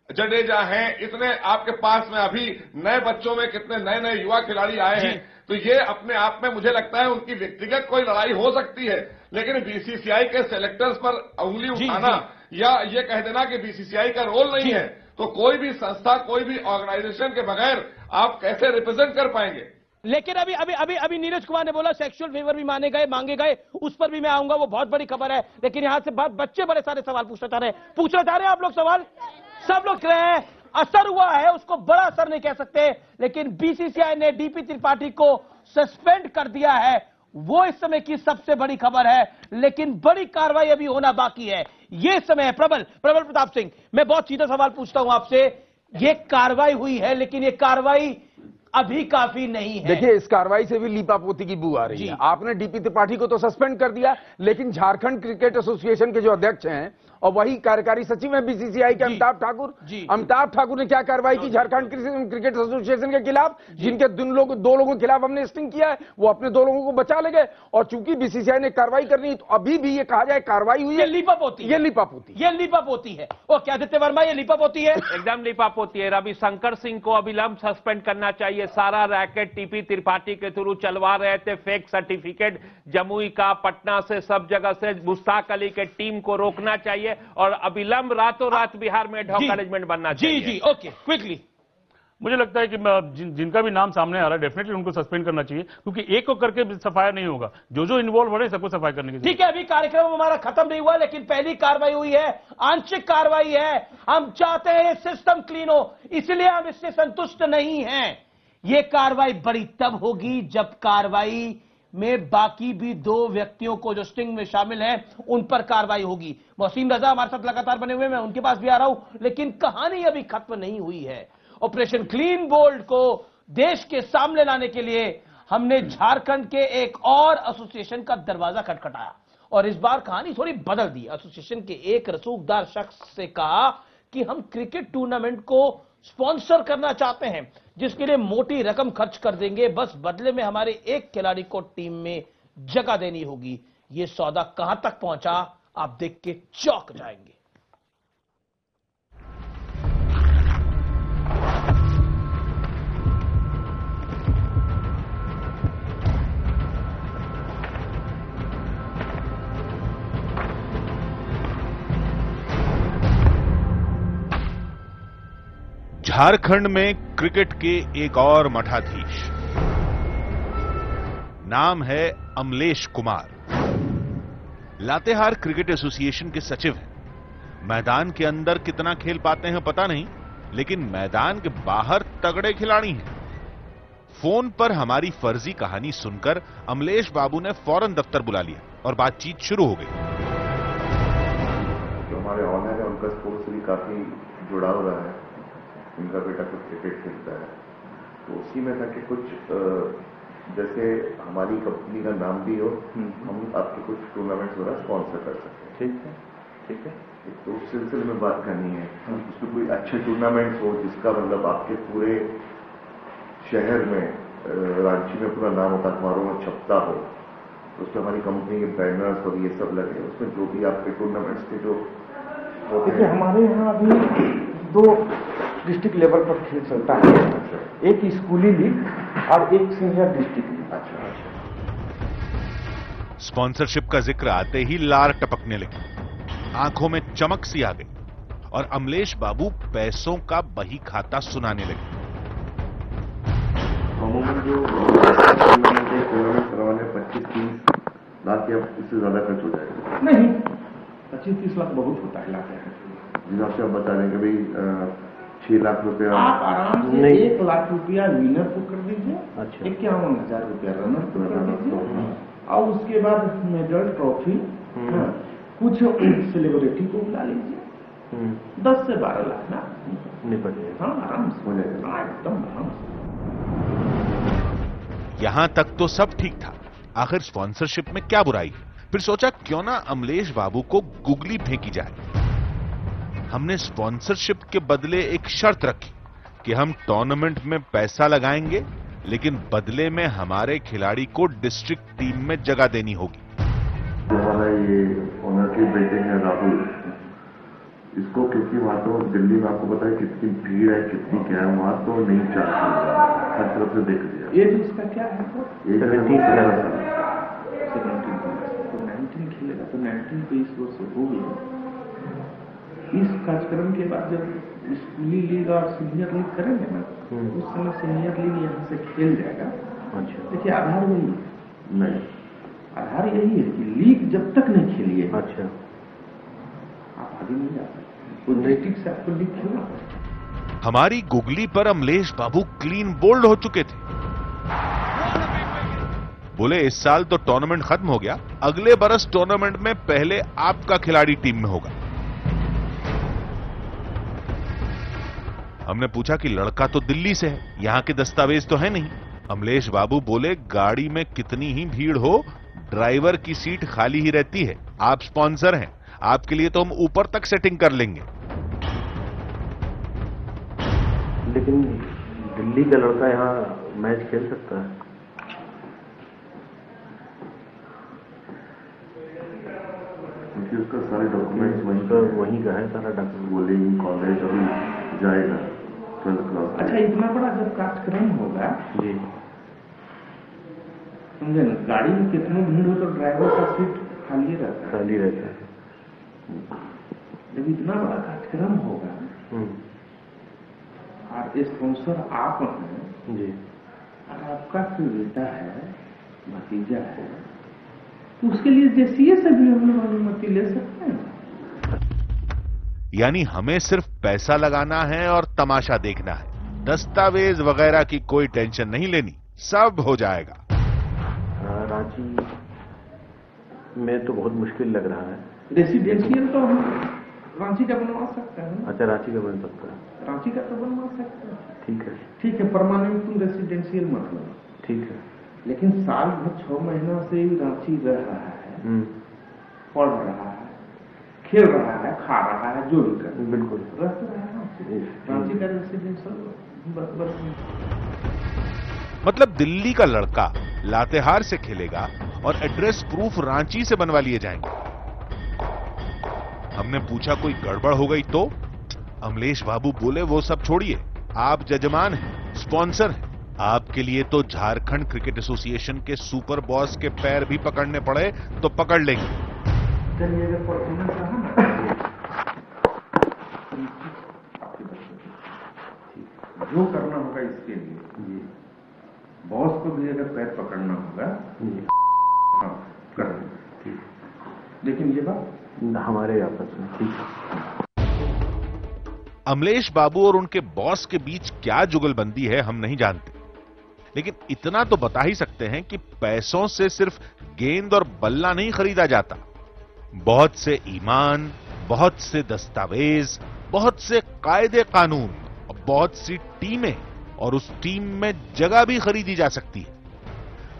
जडेजा हैं, इतने आपके पास में अभी नए बच्चों में कितने नए नए युवा खिलाड़ी आए हैं। तो ये अपने आप में मुझे लगता है उनकी व्यक्तिगत कोई लड़ाई हो सकती है, लेकिन बीसीसीआई के सेलेक्टर्स पर उंगली उठाना या ये कह देना कि बीसीसीआई का रोल नहीं है, तो कोई भी संस्था, कोई भी ऑर्गेनाइजेशन के बगैर आप कैसे रिप्रेजेंट कर पाएंगे? लेकिन अभी नीरज कुमार ने बोला सेक्सुअल फेवर भी मांगे गए, उस पर भी मैं आऊंगा, वो बहुत बड़ी खबर है। लेकिन यहां से बच्चे बड़े सारे सवाल पूछना चाह रहे हैं आप लोग सवाल, सब लोग कह रहे हैं असर हुआ है, उसको बड़ा असर नहीं कह सकते, लेकिन बीसीसीआई ने डीपी त्रिपाठी को सस्पेंड कर दिया है, वो इस समय की सबसे बड़ी खबर है। लेकिन बड़ी कार्रवाई अभी होना बाकी है, ये समय है। प्रबल प्रताप सिंह, मैं बहुत सीधा सवाल पूछता हूं आपसे, ये कार्रवाई हुई है, लेकिन ये कार्रवाई अभी काफी नहीं है। देखिए, इस कार्रवाई से भी लीपापोती की बू आ रही है। आपने डीपी त्रिपाठी को तो सस्पेंड कर दिया, लेकिन झारखंड क्रिकेट एसोसिएशन के जो अध्यक्ष हैं और वही कार्यकारी सचिव हैं बीसीसीआई के अमिताभ ठाकुर ने क्या कार्रवाई की झारखंड क्रिकेट एसोसिएशन के खिलाफ, जिनके दो लोगों के खिलाफ हमने लिस्टिंग किया है, वो अपने 2 लोगों को बचा ले गए। और चूंकि बीसीसीआई ने कार्रवाई करनी है, तो अभी भी ये कहा जाए कार्रवाई हुई है, ये लीपापोती है। वो क्या आदित्य वर्मा, ये लीपापोती है, एकदम लीपापोती है। रविशंकर सिंह को अविलंब सस्पेंड करना चाहिए। सारा रैकेट टीपी त्रिपाठी के थ्रू चलवा रहे थे, फेक सर्टिफिकेट जमुई का, पटना से, सब जगह से। मुश्ताक अली के टीम को रोकना चाहिए और अविलंब रातों रात बिहार में एड हॉक अरेंजमेंट बनना चाहिए। जी, ओके, क्विकली। मुझे लगता है कि जिनका भी नाम सामने आ रहा है डेफिनेटली उनको सस्पेंड करना चाहिए, क्योंकि एक को करके सफाया नहीं होगा। जो इन्वॉल्व हो रहे हैं सबको सफाई करने की। ठीक है, अभी कार्यक्रम हमारा खत्म नहीं हुआ, लेकिन पहली कार्रवाई हुई है, आंशिक कार्रवाई है। हम चाहते हैं सिस्टम क्लीन हो, इसलिए हम इससे संतुष्ट नहीं हैं। यह कार्रवाई बड़ी तब होगी जब कार्रवाई में बाकी भी 2 व्यक्तियों को जो स्टिंग में शामिल हैं उन पर कार्रवाई होगी। मोहसिन रजा हमारे साथ लगातार बने हुए, मैं उनके पास भी आ रहा हूं, लेकिन कहानी अभी खत्म नहीं हुई है। ऑपरेशन क्लीन बोल्ड को देश के सामने लाने के लिए हमने झारखंड के एक और एसोसिएशन का दरवाजा खटखटाया और इस बार कहानी थोड़ी बदल दी। एसोसिएशन के एक रसूखदार शख्स से कहा कि हम क्रिकेट टूर्नामेंट को स्पॉन्सर करना चाहते हैं, जिसके लिए मोटी रकम खर्च कर देंगे, बस बदले में हमारे एक खिलाड़ी को टीम में जगह देनी होगी। यह सौदा कहां तक पहुंचा, आप देख के चौंक जाएंगे। झारखंड में क्रिकेट के एक और मठाधीश, नाम है अमलेश कुमार। लातेहार क्रिकेट एसोसिएशन के सचिव हैं। मैदान के अंदर कितना खेल पाते हैं पता नहीं, लेकिन मैदान के बाहर तगड़े खिलाड़ी हैं। फोन पर हमारी फर्जी कहानी सुनकर अमलेश बाबू ने फौरन दफ्तर बुला लिया और बातचीत शुरू हो गई। जो हमारे ऑनर है उनका स्पोर्ट्स से भी काफी जुड़ाव रहा है। उनका बेटा कुछ क्रिकेट खेलता है, तो उसी में था कि कुछ जैसे हमारी कंपनी का नाम भी हो, हम आपके कुछ टूर्नामेंट्स वगैरह स्पॉन्सर कर सकते हैं। ठीक है। तो उस सिलसिले में बात करनी है, उसमें कोई अच्छे टूर्नामेंट्स हो जिसका मतलब आपके पूरे शहर में, रांची में पूरा नाम होता, अखबारों में छपता हो, तो उसमें हमारी कंपनी के बैनर्स और ये सब लगे, उसमें जो भी आपके टूर्नामेंट्स के जो देखिए हमारे यहाँ अभी 2 डिस्ट्रिक्ट लेवल पर खेल चलता है, एक स्कूली लीग और एक सीनियर डिस्ट्रिक्ट लीग। अच्छा। स्पॉन्सरशिप का जिक्र आते ही लार टपकने लगी, आंखों में चमक सी आ गई और अमलेश बाबू पैसों का बही खाता सुनाने लगे। अमूमन जो टूर्नामेंट करवाने 25-30 लाख या इससे ज्यादा खर्च हो जाएगा? नहीं, 25-30 लाख बहुत होता है। जिस आपसे आप बता दें कि भाई 6 लाख रुपया आप आराम से 1 लाख रुपया विनर को कर दीजिए। अच्छा। 51,000 रुपया रनर को कर दीजिए और उसके बाद मेडल, ट्रॉफी, कुछ सेलिब्रिटी को बुला लीजिए। 10 से 12 लाख ना निपट जाएगा। हाँ, आराम से हो जाएगा, एकदम आराम से। यहां तक तो सब ठीक था, आखिर स्पॉन्सरशिप में क्या बुराई है? फिर सोचा क्यों ना अमलेश बाबू को गुगली फेंकी जाए। हमने स्पॉन्सरशिप के बदले एक शर्त रखी कि हम टूर्नामेंट में पैसा लगाएंगे, लेकिन बदले में हमारे खिलाड़ी को डिस्ट्रिक्ट टीम में जगह देनी होगी। हमारा ये ऑनर के बेटे हैं राहुल, इसको क्योंकि वहां तो दिल्ली में आपको पता है कितनी भीड़ है, कितनी क्या है, वहां तो नहीं चाहती, हर तरफ से देख लिया। ये इसका क्या है? 19 खेलेगा तो 19 पे इस वर्ष हो गया। इस कार्यक्रम के बाद जब स्कूली लीग और सीनियर लीग करेंगे ना, उस समय सीनियर लीग यहाँ से खेल जाएगा। अच्छा। देखिए आधार वही नहीं, आधार यही है कि लीग जब तक नहीं खेलिए, अच्छा, आप आगे नहीं जा सकते। तो डिस्ट्रिक्ट से आपको लीग खेलना पड़ेगा। हमारी गुगली पर अमलेश बाबू क्लीन बोल्ड हो चुके थे। बोले इस साल तो टूर्नामेंट खत्म हो गया, अगले बरस टूर्नामेंट में पहले आपका खिलाड़ी टीम में होगा। हमने पूछा कि लड़का तो दिल्ली से है, यहाँ के दस्तावेज तो है नहीं। अमलेश बाबू बोले गाड़ी में कितनी ही भीड़ हो, ड्राइवर की सीट खाली ही रहती है। आप स्पॉन्सर हैं, आपके लिए तो हम ऊपर तक सेटिंग कर लेंगे। लेकिन दिल्ली का लड़का यहाँ मैच खेल सकता है? क्योंकि उसका सारे डॉक्यूमेंट्स वहीं का है, सारा डॉक्यूमेंट बोलेंगे कॉलेज अभी जाएगा 12th क्लास। अच्छा, इतना बड़ा जब कार्यक्रम होगा जी, समझे ना, गाड़ी में कितनी भीड़ हो तो ड्राइवर का सीट खाली रहता है। जब इतना बड़ा कार्यक्रम होगा और स्पॉन्सर आप हैं जी, और आपका कोई बेटा है, भतीजा है, तो उसके लिए जैसी से भी हम लोग अनुमति ले सकते हैं। यानी हमें सिर्फ पैसा लगाना है और तमाशा देखना है, दस्तावेज वगैरह की कोई टेंशन नहीं लेनी, सब हो जाएगा। रांची में तो बहुत मुश्किल लग रहा है। रेसिडेंशियल तो हम रांची का बनवा सकते हैं। अच्छा, रांची का बन सकता है? रांची का तो बनवा सकते हैं। ठीक है, ठीक है, परमानेंट तुम रेसिडेंशियल मतलब। ठीक है, लेकिन साल भर 6 महीना से रांची रह रहा है, पढ़ रहा है, खेल रहा है, खा रहा है, जो भी कर, बिल्कुल रह रहा है रांची का रेसिडेंशियल। मतलब दिल्ली का लड़का लातेहार से खेलेगा और एड्रेस प्रूफ रांची से बनवा लिए जाएंगे। हमने पूछा कोई गड़बड़ हो गई तो? अमलेश बाबू बोले वो सब छोड़िए, आप जजमान हैं, स्पॉन्सर हैं, आपके लिए तो झारखंड क्रिकेट एसोसिएशन के सुपर बॉस के पैर भी पकड़ने पड़े तो पकड़ लेंगे। जो करना होगा इसके लिए बॉस को भी अगर पैर पकड़ना होगा, हाँ कर, लेकिन ये बात हमारे आपस में ठीक है। अमलेश बाबू और उनके बॉस के बीच क्या जुगलबंदी है हम नहीं जानते, लेकिन इतना तो बता ही सकते हैं कि पैसों से सिर्फ गेंद और बल्ला नहीं खरीदा जाता, बहुत से ईमान, बहुत से दस्तावेज, बहुत से कायदे कानून, बहुत सी टीमें और उस टीम में जगह भी खरीदी जा सकती है।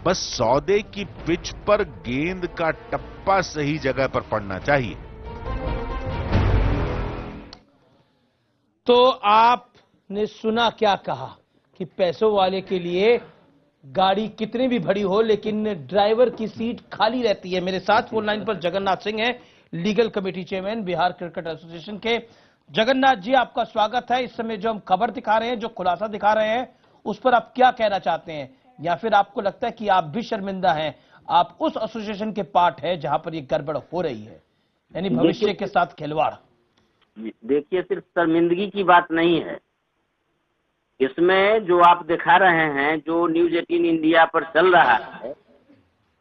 बस सौदे की पिच पर गेंद का टप्पा सही जगह पर पड़ना चाहिए। तो आपने सुना क्या कहा कि पैसों वाले के लिए गाड़ी कितनी भी बड़ी हो लेकिन ड्राइवर की सीट खाली रहती है। मेरे साथ फोन लाइन पर जगन्नाथ सिंह हैं, legal committee chairman Bihar cricket association के। जगन्नाथ जी, आपका स्वागत है। इस समय जो हम खबर दिखा रहे हैं, जो खुलासा दिखा रहे हैं, उस पर आप क्या कहना चाहते हैं, या फिर आपको लगता है कि आप भी शर्मिंदा हैं, आप उस एसोसिएशन के पार्ट है जहां पर ये गड़बड़ हो रही है, यानी भविष्य के साथ खिलवाड़? देखिए, सिर्फ शर्मिंदगी की बात नहीं है इसमें। जो आप दिखा रहे हैं, जो न्यूज 18 इंडिया पर चल रहा है,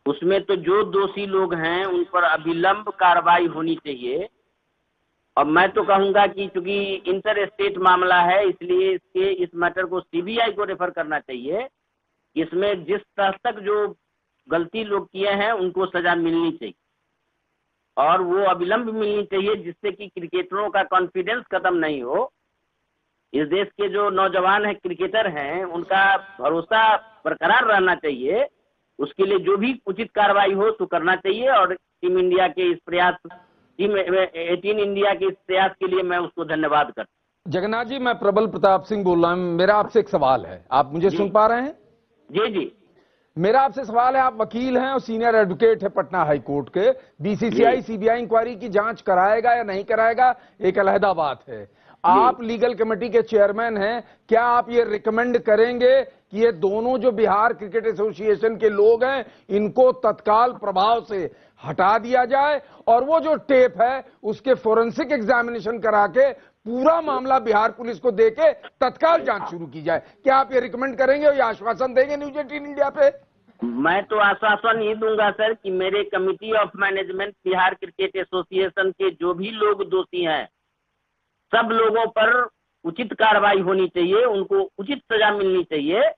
उसमें तो जो दोषी लोग हैं उन पर अविलंब कार्रवाई होनी चाहिए। और मैं तो कहूंगा कि चूंकि इंटर स्टेट मामला है, इसलिए इस मैटर को सीबीआई को रेफर करना चाहिए। इसमें जिस तरह तक जो गलती लोग किए हैं उनको सजा मिलनी चाहिए और वो अविलंब मिलनी चाहिए, जिससे कि क्रिकेटरों का कॉन्फिडेंस खत्म नहीं हो। इस देश के जो नौजवान है क्रिकेटर हैं, उनका भरोसा बरकरार रहना चाहिए। उसके लिए जो भी उचित कार्रवाई हो तो करना चाहिए। और टीम 18 इंडिया के इस प्रयास के लिए मैं उसको धन्यवाद करता हूं। जगन्नाथ जी, मैं प्रबल प्रताप सिंह बोल रहा हूं। मेरा आपसे एक सवाल है, आप मुझे सुन पा रहे हैं? जी जी। मेरा आपसे सवाल है, आप वकील हैं और सीनियर एडवोकेट है पटना हाई कोर्ट के। बीसीसीआई सीबीआई इंक्वायरी की जांच कराएगा या नहीं कराएगा एक अलहदा बात है। आप लीगल कमेटी के चेयरमैन हैं, क्या आप ये रिकमेंड करेंगे कि ये दोनों जो बिहार क्रिकेट एसोसिएशन के लोग हैं इनको तत्काल प्रभाव से हटा दिया जाए और वो जो टेप है उसके फोरेंसिक एग्जामिनेशन करा के पूरा मामला बिहार पुलिस को देके तत्काल जांच शुरू की जाए? क्या आप ये रिकमेंड करेंगे और ये आश्वासन देंगे न्यूज 18 इंडिया पे? मैं तो आश्वासन ये दूंगा सर कि मेरे committee of management Bihar cricket association के जो भी लोग दोषी हैं, सब लोगों पर उचित कार्रवाई होनी चाहिए, उनको उचित सजा मिलनी चाहिए।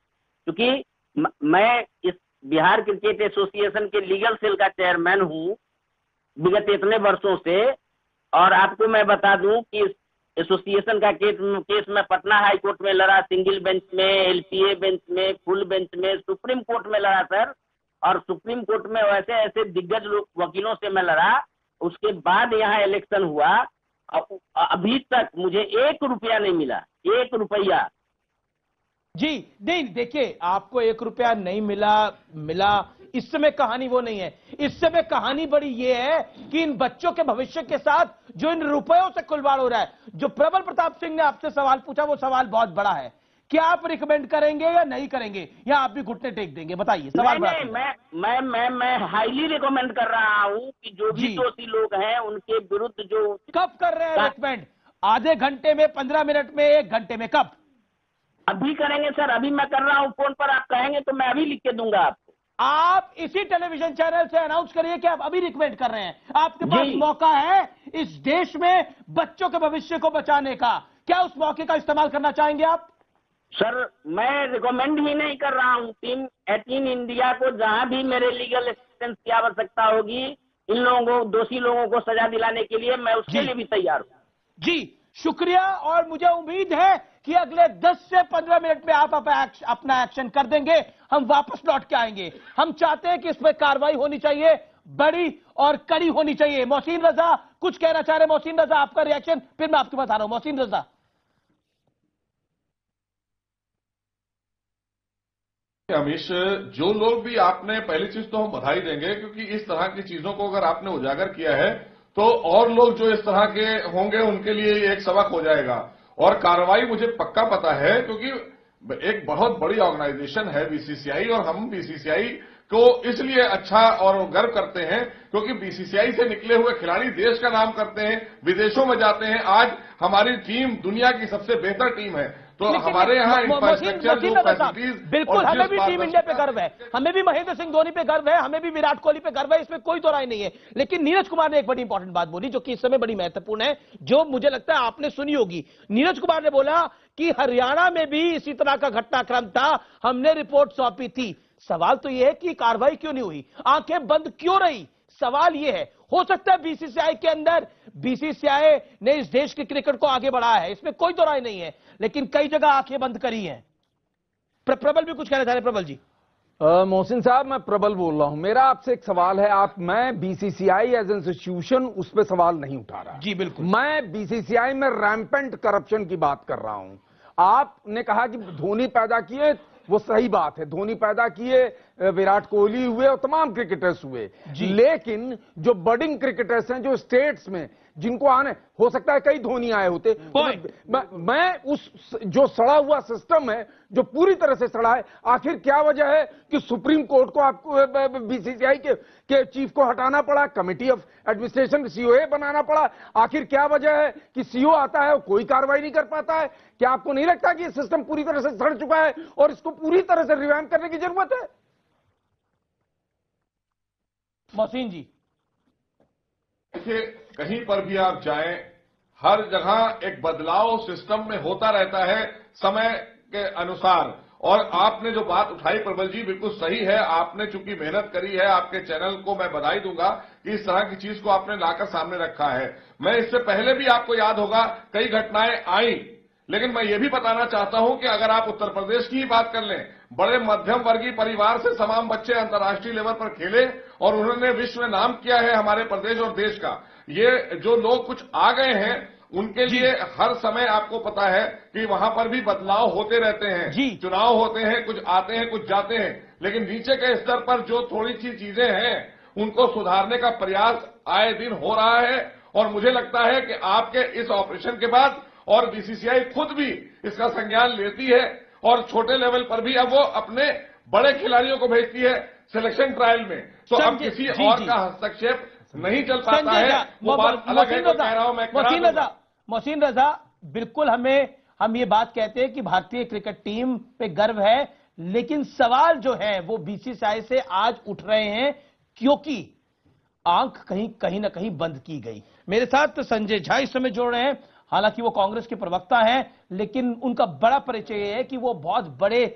क्योंकि मैं इस बिहार क्रिकेट एसोसिएशन के लीगल सेल का चेयरमैन हूं विगत इतने वर्षों से। और आपको मैं बता दूं कि एसोसिएशन का केस में पटना हाई कोर्ट में लड़ा, सिंगल बेंच में, एलपीए बेंच में, फुल बेंच में, सुप्रीम कोर्ट में लड़ा सर। और सुप्रीम कोर्ट में वैसे ऐसे दिग्गज वकीलों से मैं लड़ा। उसके बाद यहाँ इलेक्शन हुआ, अभी तक मुझे 1 रुपया नहीं मिला, 1 रुपया। जी नहीं, देखिए आपको 1 रुपया नहीं मिला इस समय कहानी वो नहीं है। इस समय कहानी बड़ी ये है कि इन बच्चों के भविष्य के साथ जो इन रुपयों से खिलवाड़ हो रहा है। जो प्रबल प्रताप सिंह ने आपसे सवाल पूछा वो सवाल बहुत बड़ा है। क्या आप रिकमेंड करेंगे या नहीं करेंगे, या आप भी घुटने टेक देंगे? बताइए। सवाल मैं हाईली रिकमेंड कर रहा हूँ कि जो भी दोषी लोग हैं उनके विरुद्ध जो। कब कर रहे हैं रिकमेंड? आधे घंटे में, 15 मिनट में, 1 घंटे में? कब? अभी करेंगे सर, अभी मैं कर रहा हूँ फोन पर। आप कहेंगे तो मैं अभी लिख के दूंगा आपको। आप इसी टेलीविजन चैनल से अनाउंस करिए कि आप अभी रिकमेंड कर रहे हैं। आपके पास मौका है इस देश में बच्चों के भविष्य को बचाने का। क्या उस मौके का इस्तेमाल करना चाहेंगे आप? सर मैं रिकमेंड ही नहीं कर रहा हूँ। टीम 18 इंडिया को जहां भी मेरे लीगल असिस्टेंस की आवश्यकता होगी, इन लोगों को, दोषी लोगों को सजा दिलाने के लिए मैं उसके लिए भी तैयार हूँ। जी शुक्रिया। और मुझे उम्मीद है कि अगले 10 से 15 मिनट में आप अपना एक्शन कर देंगे। हम वापस लौट के आएंगे। हम चाहते हैं कि इस पर कार्रवाई होनी चाहिए, बड़ी और कड़ी होनी चाहिए। मोहसिन रजा कुछ कहना चाह रहे? मोहसिन रजा आपका रिएक्शन, फिर मैं आपके पास आ रहा हूं। मोहसिन रजा। अमीश, जो लोग भी, आपने पहली चीज तो हम बधाई देंगे, क्योंकि इस तरह की चीजों को अगर आपने उजागर किया है तो और लोग जो इस तरह के होंगे उनके लिए एक सबक हो जाएगा। और कार्रवाई मुझे पक्का पता है, क्योंकि एक बहुत बड़ी ऑर्गेनाइजेशन है बीसीसीआई, और हम बीसीसीआई को इसलिए अच्छा और गर्व करते हैं क्योंकि बीसीसीआई से निकले हुए खिलाड़ी देश का नाम करते हैं, विदेशों में जाते हैं। आज हमारी टीम दुनिया की सबसे बेहतर टीम है। तो हमारे यहाँ बिल्कुल, हमें भी टीम इंडिया पे गर्व है, हमें भी महेंद्र सिंह धोनी पे गर्व है, हमें भी विराट कोहली पे गर्व है, इसमें कोई दो राय नहीं है। लेकिन नीरज कुमार ने एक बड़ी इंपॉर्टेंट बात बोली जो कि इस समय बड़ी महत्वपूर्ण है, जो मुझे लगता है आपने सुनी होगी। नीरज कुमार ने बोला कि हरियाणा में भी इसी तरह का घटनाक्रम था, हमने रिपोर्ट सौंपी थी। सवाल तो यह है कि कार्रवाई क्यों नहीं हुई, आंखें बंद क्यों रही? सवाल यह है। हो सकता है बीसीसीआई के अंदर, बीसीसीआई ने इस देश के क्रिकेट को आगे बढ़ाया है, इसमें कोई दो राय नहीं है, लेकिन कई जगह आंखें बंद करी हैं। प्रबल भी कुछ कहना चाह रहे? प्रबल जी। मोहसिन साहब, मैं प्रबल बोल रहा हूं। मेरा आपसे एक सवाल है। मैं बीसीसीआई एज इंस्टीट्यूशन उस पर सवाल नहीं उठा रहा। जी बिल्कुल। मैं बीसीसीआई में रैम्पेंट करप्शन की बात कर रहा हूं। आपने कहा कि धोनी पैदा किए, वो सही बात है, धोनी पैदा किए, विराट कोहली हुए और तमाम क्रिकेटर्स हुए, लेकिन जो बडिंग क्रिकेटर्स हैं जो स्टेट्स में, जिनको आने, हो सकता है कई धोनी आए होते, मैं उस जो सड़ा हुआ सिस्टम है, जो पूरी तरह से सड़ा है, आखिर क्या वजह है कि सुप्रीम कोर्ट को आपको बीसीसीआई के चीफ को हटाना पड़ा, कमेटी ऑफ एडमिनिस्ट्रेशन सीओए बनाना पड़ा? आखिर क्या वजह है कि सीओ आता है और कोई कार्रवाई नहीं कर पाता है? क्या आपको नहीं लगता कि ये सिस्टम पूरी तरह से सड़ चुका है और इसको पूरी तरह से रिवैम्प करने की जरूरत है? मोहसिन जी। देखिए, कहीं पर भी आप जाएं, हर जगह एक बदलाव सिस्टम में होता रहता है समय के अनुसार। और आपने जो बात उठाई प्रबल जी, बिल्कुल सही है। आपने चूंकि मेहनत करी है, आपके चैनल को मैं बधाई दूंगा कि इस तरह की चीज को आपने लाकर सामने रखा है। मैं इससे पहले भी, आपको याद होगा, कई घटनाएं आई, लेकिन मैं ये भी बताना चाहता हूं कि अगर आप उत्तर प्रदेश की ही बात कर लें, बड़े मध्यम वर्गीय परिवार से तमाम बच्चे अंतर्राष्ट्रीय लेवल पर खेले और उन्होंने विश्व में नाम किया है हमारे प्रदेश और देश का। ये जो लोग कुछ आ गए हैं, उनके लिए हर समय आपको पता है कि वहां पर भी बदलाव होते रहते हैं, चुनाव होते हैं, कुछ आते हैं, कुछ जाते हैं, लेकिन नीचे के स्तर पर जो थोड़ी सी चीजें हैं उनको सुधारने का प्रयास आए दिन हो रहा है। और मुझे लगता है कि आपके इस ऑपरेशन के बाद और बीसीसीआई खुद भी इसका संज्ञान लेती है और छोटे लेवल पर भी अब वो अपने बड़े खिलाड़ियों को भेजती है सिलेक्शन ट्रायल में। तो अब किसी और का हस्तक्षेप नहीं चल पाता है। वो बात अलग है, तो कह रहा हूं मैं। मोहसिन रजा, बिल्कुल हम ये बात कहते हैं कि भारतीय क्रिकेट टीम पे गर्व है, लेकिन सवाल जो है वो बीसीसीआई से आज उठ रहे हैं क्योंकि आंख कहीं ना कहीं बंद की गई। मेरे साथ संजय झा इस समय जोड़ रहे हैं। हालांकि वो कांग्रेस के प्रवक्ता हैं, लेकिन उनका बड़ा परिचय यह है कि वो बहुत बड़े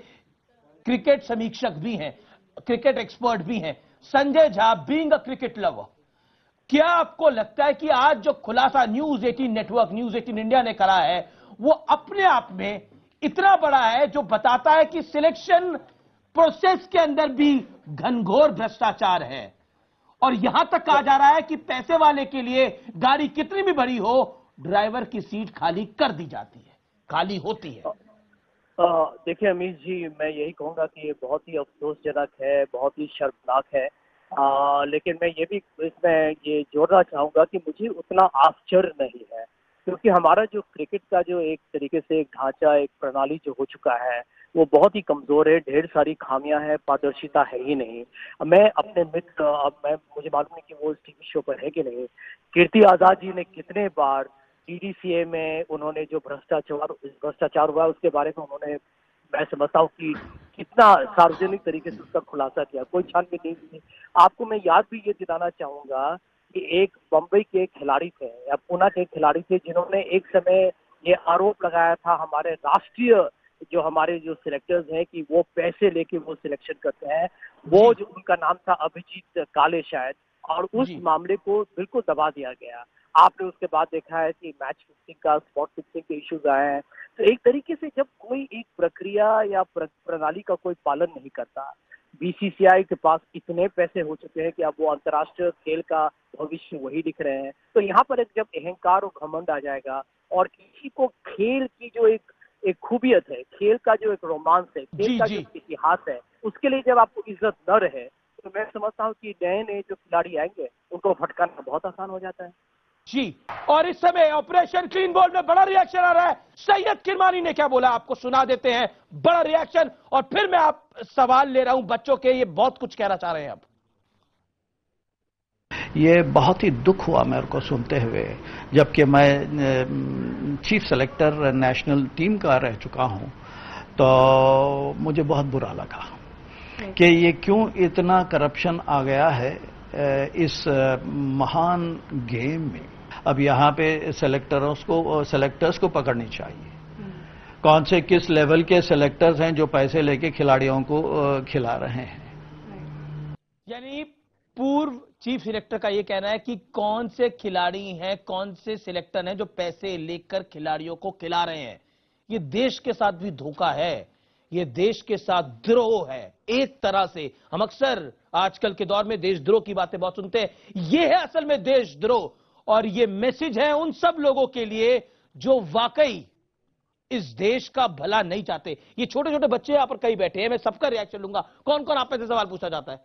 क्रिकेट समीक्षक भी हैं, क्रिकेट एक्सपर्ट भी हैं। Sanjay Jha, being a cricket lover, क्या आपको लगता है कि आज जो खुलासा न्यूज 18 नेटवर्क, न्यूज 18 इंडिया ने करा है, वो अपने आप में इतना बड़ा है जो बताता है कि सिलेक्शन प्रोसेस के अंदर भी घनघोर भ्रष्टाचार है, और यहां तक कहा जा रहा है कि पैसे वाले के लिए गाड़ी कितनी भी बड़ी हो, ड्राइवर की सीट खाली कर दी जाती है, खाली होती है। देखिए अमीश जी, मैं यही कहूंगा कि ये बहुत ही अफसोसजनक है, बहुत ही शर्मनाक है। लेकिन मैं ये भी इसमें ये जोड़ना चाहूंगा कि मुझे उतना आश्चर्य नहीं है, क्योंकि हमारा जो क्रिकेट का जो एक तरीके से एक ढांचा, एक प्रणाली जो हो चुका है, वो बहुत ही कमजोर है, ढेर सारी खामियां हैं, पारदर्शिता है ही नहीं। मैं अपने मित्र, अब मुझे मालूम नहीं कि वो इस टीवी शो पर है कि नहीं, कीर्ति आजाद जी ने कितने बार DDCA में उन्होंने जो भ्रष्टाचार हुआ उसके बारे में उन्होंने, मैं समझता हूँ कि कितना सार्वजनिक तरीके से उसका खुलासा किया, कोई छानबीन नहीं की। आपको मैं याद भी ये दिलाना चाहूंगा कि एक बम्बई के खिलाड़ी थे या पुणे के खिलाड़ी थे जिन्होंने एक समय ये आरोप लगाया था हमारे राष्ट्रीय जो हमारे जो सिलेक्टर्स हैं कि वो पैसे लेके वो सिलेक्शन करते हैं, वो जो उनका नाम था अभिजीत काले शायद, और उस मामले को बिल्कुल दबा दिया गया। आपने उसके बाद देखा है कि मैच फिक्सिंग का, स्पॉट फिक्सिंग के इश्यूज आए हैं। तो एक तरीके से जब कोई एक प्रक्रिया या प्रणाली का कोई पालन नहीं करता, BCCI के पास इतने पैसे हो चुके हैं कि अब वो अंतर्राष्ट्रीय खेल का भविष्य वही दिख रहे हैं, तो यहाँ पर एक जब अहंकार और घमंड आ जाएगा और किसी को खेल की जो एक खूबियत है, खेल का जो एक रोमांस है, खेल का जो इतिहास है, उसके लिए जब आपको इज्जत न रहे, तो मैं समझता हूँ कि नए नए जो खिलाड़ी आएंगे उनको भटकाना बहुत आसान हो जाता है जी। और इस समय ऑपरेशन क्लीन बोल्ड में बड़ा रिएक्शन आ रहा है। सैयद किरमानी ने क्या बोला आपको सुना देते हैं, बड़ा रिएक्शन, और फिर मैं आप सवाल ले रहा हूं बच्चों के, ये बहुत कुछ कहना चाह रहे हैं। अब ये बहुत ही दुख हुआ मेरे को सुनते हुए, जबकि मैं चीफ सेलेक्टर नेशनल टीम का रह चुका हूं, तो मुझे बहुत बुरा लगा कि ये क्यों इतना करप्शन आ गया है इस महान गेम में। अब यहाँ पे सेलेक्टर्स को पकड़नी चाहिए, कौन से किस लेवल के सेलेक्टर्स हैं जो पैसे लेके खिलाड़ियों को खिला रहे हैं। यानी पूर्व चीफ सिलेक्टर का ये कहना है कि कौन से खिलाड़ी हैं, कौन से सिलेक्टर हैं जो पैसे लेकर खिलाड़ियों को खिला रहे हैं। ये देश के साथ भी धोखा है, ये देश के साथ द्रोह है एक तरह से। हम अक्सर आजकल के दौर में देशद्रोह की बातें बहुत सुनते हैं, ये है असल में देशद्रोह। और ये मैसेज है उन सब लोगों के लिए जो वाकई इस देश का भला नहीं चाहते। ये छोटे छोटे बच्चे यहां पर कई बैठे हैं, मैं सबका रिएक्शन लूंगा। कौन कौन आप पे से सवाल पूछा जाता है?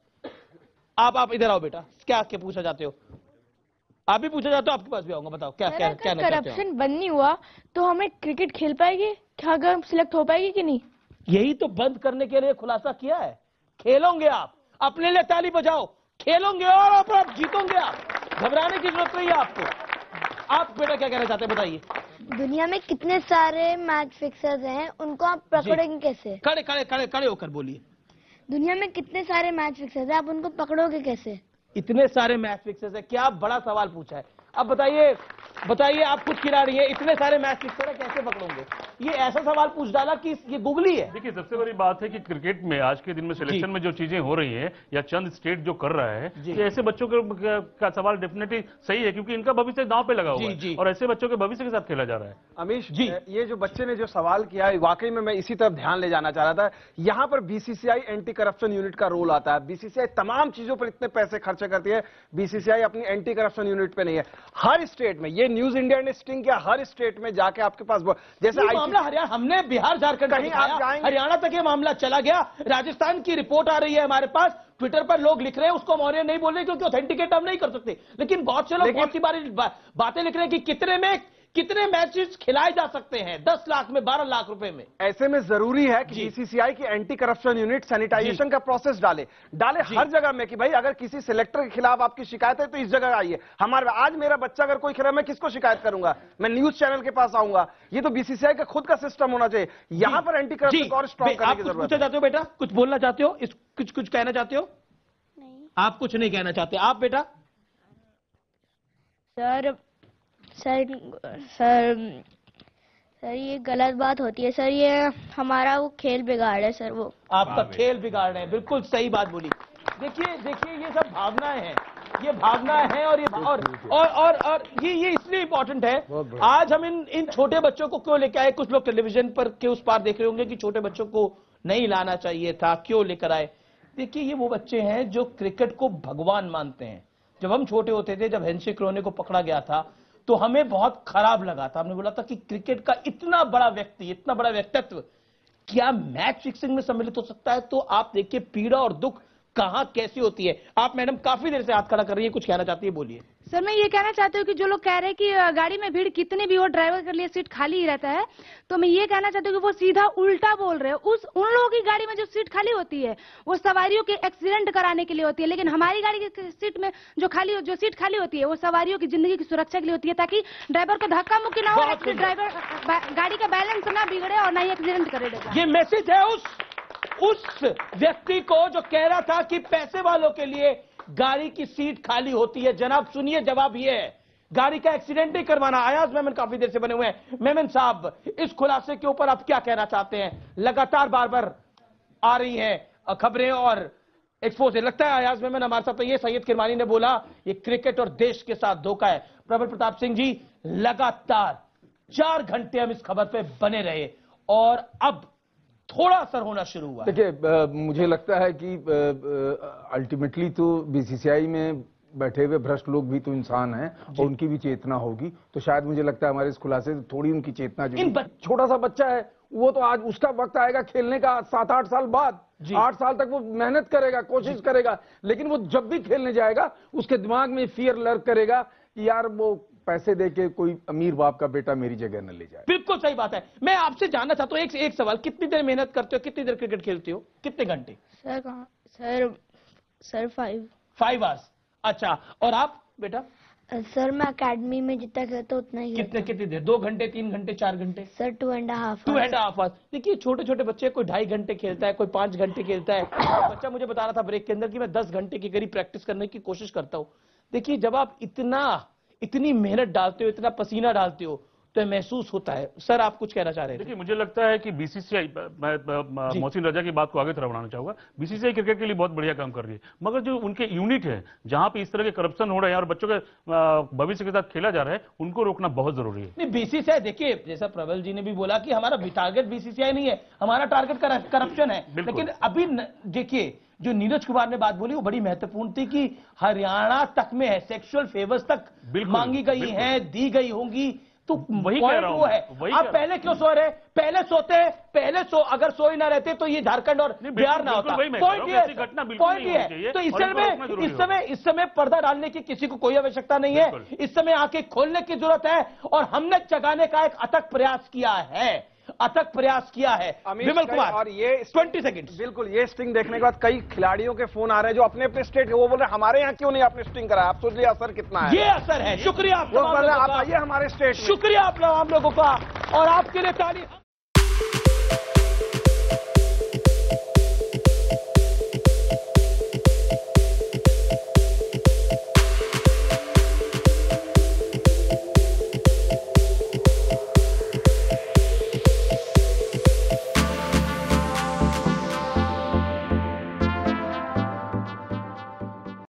आप इधर आओ बेटा, क्या क्या पूछा जाते हो? आप भी पूछा जाते हो, आपके पास भी आऊंगा, बताओ क्या क्या क्या करप्शन बंद नहीं हुआ तो हमें क्रिकेट खेल पाएगी क्या, अगर हम सिलेक्ट हो पाएगी कि नहीं? यही तो बंद करने के लिए खुलासा किया है। खेलोगे आप, अपने लिए ताली बजाओ, खेलोगे और आप जीतोगे। आप घबराने की जरूरत नहीं है आपको। आप बेटा क्या कहना चाहते हैं बताइए? दुनिया में कितने सारे मैच फिक्सर्स हैं, उनको आप पकड़ेंगे कैसे? खड़े होकर बोलिए। दुनिया में कितने सारे मैच फिक्सर्स हैं, आप उनको पकड़ोगे कैसे? इतने सारे मैच फिक्सर्स है, क्या बड़ा सवाल पूछा है। अब बताइए आप खुद खिलाड़ी है, इतने सारे मैच फिक्सर है, कैसे पकड़ोगे? ये ऐसा सवाल पूछ डाला कि ये गूगली है। देखिए सबसे बड़ी बात है कि क्रिकेट में आज के दिन में सिलेक्शन में जो चीजें हो रही हैं या चंद स्टेट जो कर रहा है, ये ऐसे बच्चों का सवाल डेफिनेटली सही है, क्योंकि इनका भविष्य दांव पे लगा हुआ है और ऐसे बच्चों के भविष्य के साथ खेला जा रहा है। अमीश जी, ये जो बच्चे ने जो सवाल किया है, वाकई में मैं इसी तरफ ध्यान ले जाना चाह रहा था। यहाँ पर BCCI एंटी करप्शन यूनिट का रोल आता है। BCCI तमाम चीजों पर इतने पैसे खर्च करती है, BCCI अपनी एंटी करप्शन यूनिट पे नहीं है। हर स्टेट में, ये न्यूज इंडिया ने स्टिंग किया, हर स्टेट में जाके आपके पास जैसे मामला हरियाणा, हमने बिहार झारखंड कहीं आप जाएंगे, हरियाणा तक ये मामला चला गया। राजस्थान की रिपोर्ट आ रही है हमारे पास, ट्विटर पर लोग लिख रहे हैं, उसको मौर्य नहीं बोल रहे क्योंकि ऑथेंटिकेट हम नहीं कर सकते, लेकिन बहुत से लोग बहुत सी बातें लिख रहे हैं कि कितने मैचेस खिलाए जा सकते हैं 10 लाख में, 12 लाख रुपए में। ऐसे में जरूरी है कि BCCI की एंटी करप्शन यूनिट सैनिटाइजेशन का प्रोसेस डाले हर जगह में, कि भाई अगर किसी सिलेक्टर के खिलाफ आपकी शिकायत है तो इस जगह आइए। आज मेरा बच्चा अगर कोई खेला, मैं किसको शिकायत करूंगा? मैं न्यूज चैनल के पास आऊंगा। ये तो BCCI का खुद का सिस्टम होना चाहिए। यहाँ पर एंटी करप्शन को और स्ट्रॉन्ग करने की जरूरत है। चाहते हो बेटा, कुछ बोलना चाहते हो, कुछ कहना चाहते हो? आप कुछ नहीं कहना चाहते। आप बेटा? सर ये गलत बात होती है सर, ये हमारा वो खेल बिगाड़ है सर। वो आपका खेल बिगाड़ रहे हैं, बिल्कुल सही बात बोली। देखिए ये सब भावनाएं हैं, ये भागना है और ये इसलिए इंपॉर्टेंट है। आज हम इन छोटे बच्चों को क्यों लेके आए? कुछ लोग टेलीविजन पर के उस पार देख रहे होंगे कि छोटे बच्चों को नहीं लाना चाहिए था, क्यों लेकर आए। देखिए, ये वो बच्चे हैं जो क्रिकेट को भगवान मानते हैं। जब हम छोटे होते थे, जब हेनरी क्रोने को पकड़ा गया था, तो हमें बहुत खराब लगा था। हमने बोला था कि क्रिकेट का इतना बड़ा व्यक्ति, इतना बड़ा व्यक्तित्व क्या मैच फिक्सिंग में सम्मिलित हो सकता है? तो आप देखिए पीड़ा और दुख कहां कैसी होती है। आप मैडम काफी देर से हाथ खड़ा कर रही है, कुछ कहना चाहती है, बोलिए। सर, मैं ये कहना चाहती हूँ कि जो लोग कह रहे हैं कि गाड़ी में भीड़ कितनी भी हो, ड्राइवर के लिए सीट खाली ही रहता है, तो मैं ये कहना चाहती हूँ कि वो सीधा उल्टा बोल रहे हैं। उन लोगों की गाड़ी में जो सीट खाली होती है वो सवारियों के एक्सीडेंट कराने के लिए होती है, लेकिन हमारी गाड़ी की सीट में जो सीट खाली होती है वो सवारियों की जिंदगी की सुरक्षा के लिए होती है, ताकि ड्राइवर को धक्का मुक्की ना हो, ड्राइवर गाड़ी का बैलेंस ना बिगड़े और ना ही एक्सीडेंट करे। ये मैसेज है उस व्यक्ति को जो कह रहा था कि पैसे वालों के लिए गाड़ी की सीट खाली होती है। जनाब सुनिए, जवाब ये है, गाड़ी का एक्सीडेंट नहीं करवाना। अयाज मेमन काफी देर से बने हुए हैं। मेमन साहब, इस खुलासे के ऊपर आप क्या कहना चाहते हैं? लगातार बार बार आ रही हैं खबरें और एक्सपोज है। लगता है अयाज मेमन हमारे साथ तो ये सैयद किरमानी ने बोला, ये क्रिकेट और देश के साथ धोखा है। प्रबल प्रताप सिंह जी, लगातार 4 घंटे हम इस खबर पे बने रहे और अब थोड़ा असर होना शुरू हुआ। देखिए, मुझे लगता है कि अल्टीमेटली तो बीसीसीआई में बैठे हुए भ्रष्ट लोग भी तो इंसान हैं और उनकी भी चेतना होगी। तो शायद मुझे लगता है हमारे इस खुलासे से थोड़ी उनकी चेतना जो छोटा सा बच्चा है वो तो आज उसका वक्त आएगा खेलने का 7-8 साल बाद। 8 साल तक वो मेहनत करेगा, कोशिश करेगा, लेकिन वो जब भी खेलने जाएगा उसके दिमाग में फियर लर्क करेगा कि यार वो पैसे देके कोई अमीर बाप का बेटा मेरी जगह न ले जाए। बिल्कुल सही बात है। मैं आपसे जानना चाहता हूँ एक सवाल, कितनी देर मेहनत करते हो, कितनी देर क्रिकेट खेलते हो, कितने घंटे? Sir 5 hours. अच्छा, और आप बेटा? सर मैं एकेडमी में जितना खेलता हूँ उतना ही। कितनी देर? 2 घंटे, 3 घंटे, 4 घंटे? Sir 2.5 hours. देखिए, छोटे छोटे बच्चे कोई 2.5 घंटे खेलता है, कोई 5 घंटे खेलता है। बच्चा मुझे बता रहा था ब्रेक के अंदर कि मैं 10 घंटे की करीब प्रैक्टिस करने की कोशिश करता हूँ। देखिए, जब आप इतनी मेहनत डालते हो, इतना पसीना डालते हो, तो महसूस होता है। सर, आप कुछ कहना चाह रहे हैं? देखिए, मुझे लगता है कि बीसीसीआई, मैं मोहसिन रजा की बात को आगे तरफ बढ़ाना चाहूंगा। बीसीसीआई क्रिकेट के लिए बहुत बढ़िया काम कर रही है, मगर जो उनके यूनिट है जहां पे इस तरह के करप्शन हो रहे हैं और बच्चों के भविष्य के साथ खेला जा रहा है, उनको रोकना बहुत जरूरी है। नहीं, बीसीसीआई, देखिए जैसा प्रबल जी ने भी बोला कि हमारा टारगेट बीसीसीआई नहीं है, हमारा टारगेट करप्शन है। लेकिन अभी देखिए, जो नीरज कुमार ने बात बोली वो बड़ी महत्वपूर्ण थी कि हरियाणा तक में है, सेक्सुअल फेवर्स तक मांगी गई है, दी गई होंगी। तो वही कह रहा हूं, है आप पहले क्यों सो रहे? अगर सो ही ना रहते तो ये झारखंड और बिहार ना होता। पॉइंट ये है। तो इस समय पर्दा डालने की किसी को कोई आवश्यकता नहीं है। इस समय आंखें खोलने की जरूरत है और हमने जगाने का एक अथक प्रयास किया है। विमल कुमार, और ये 20 सेकंड। बिल्कुल, ये स्टिंग देखने के बाद कई खिलाड़ियों के फोन आ रहे हैं जो अपने अपने स्टेट के, वो बोल रहे हैं हमारे यहाँ क्यों नहीं आपने स्टिंग करा। आप सोच लिया असर कितना है? ये असर है। शुक्रिया आप आइए हमारे स्टेट में। शुक्रिया आप लोगों का और आपके लिए ताली।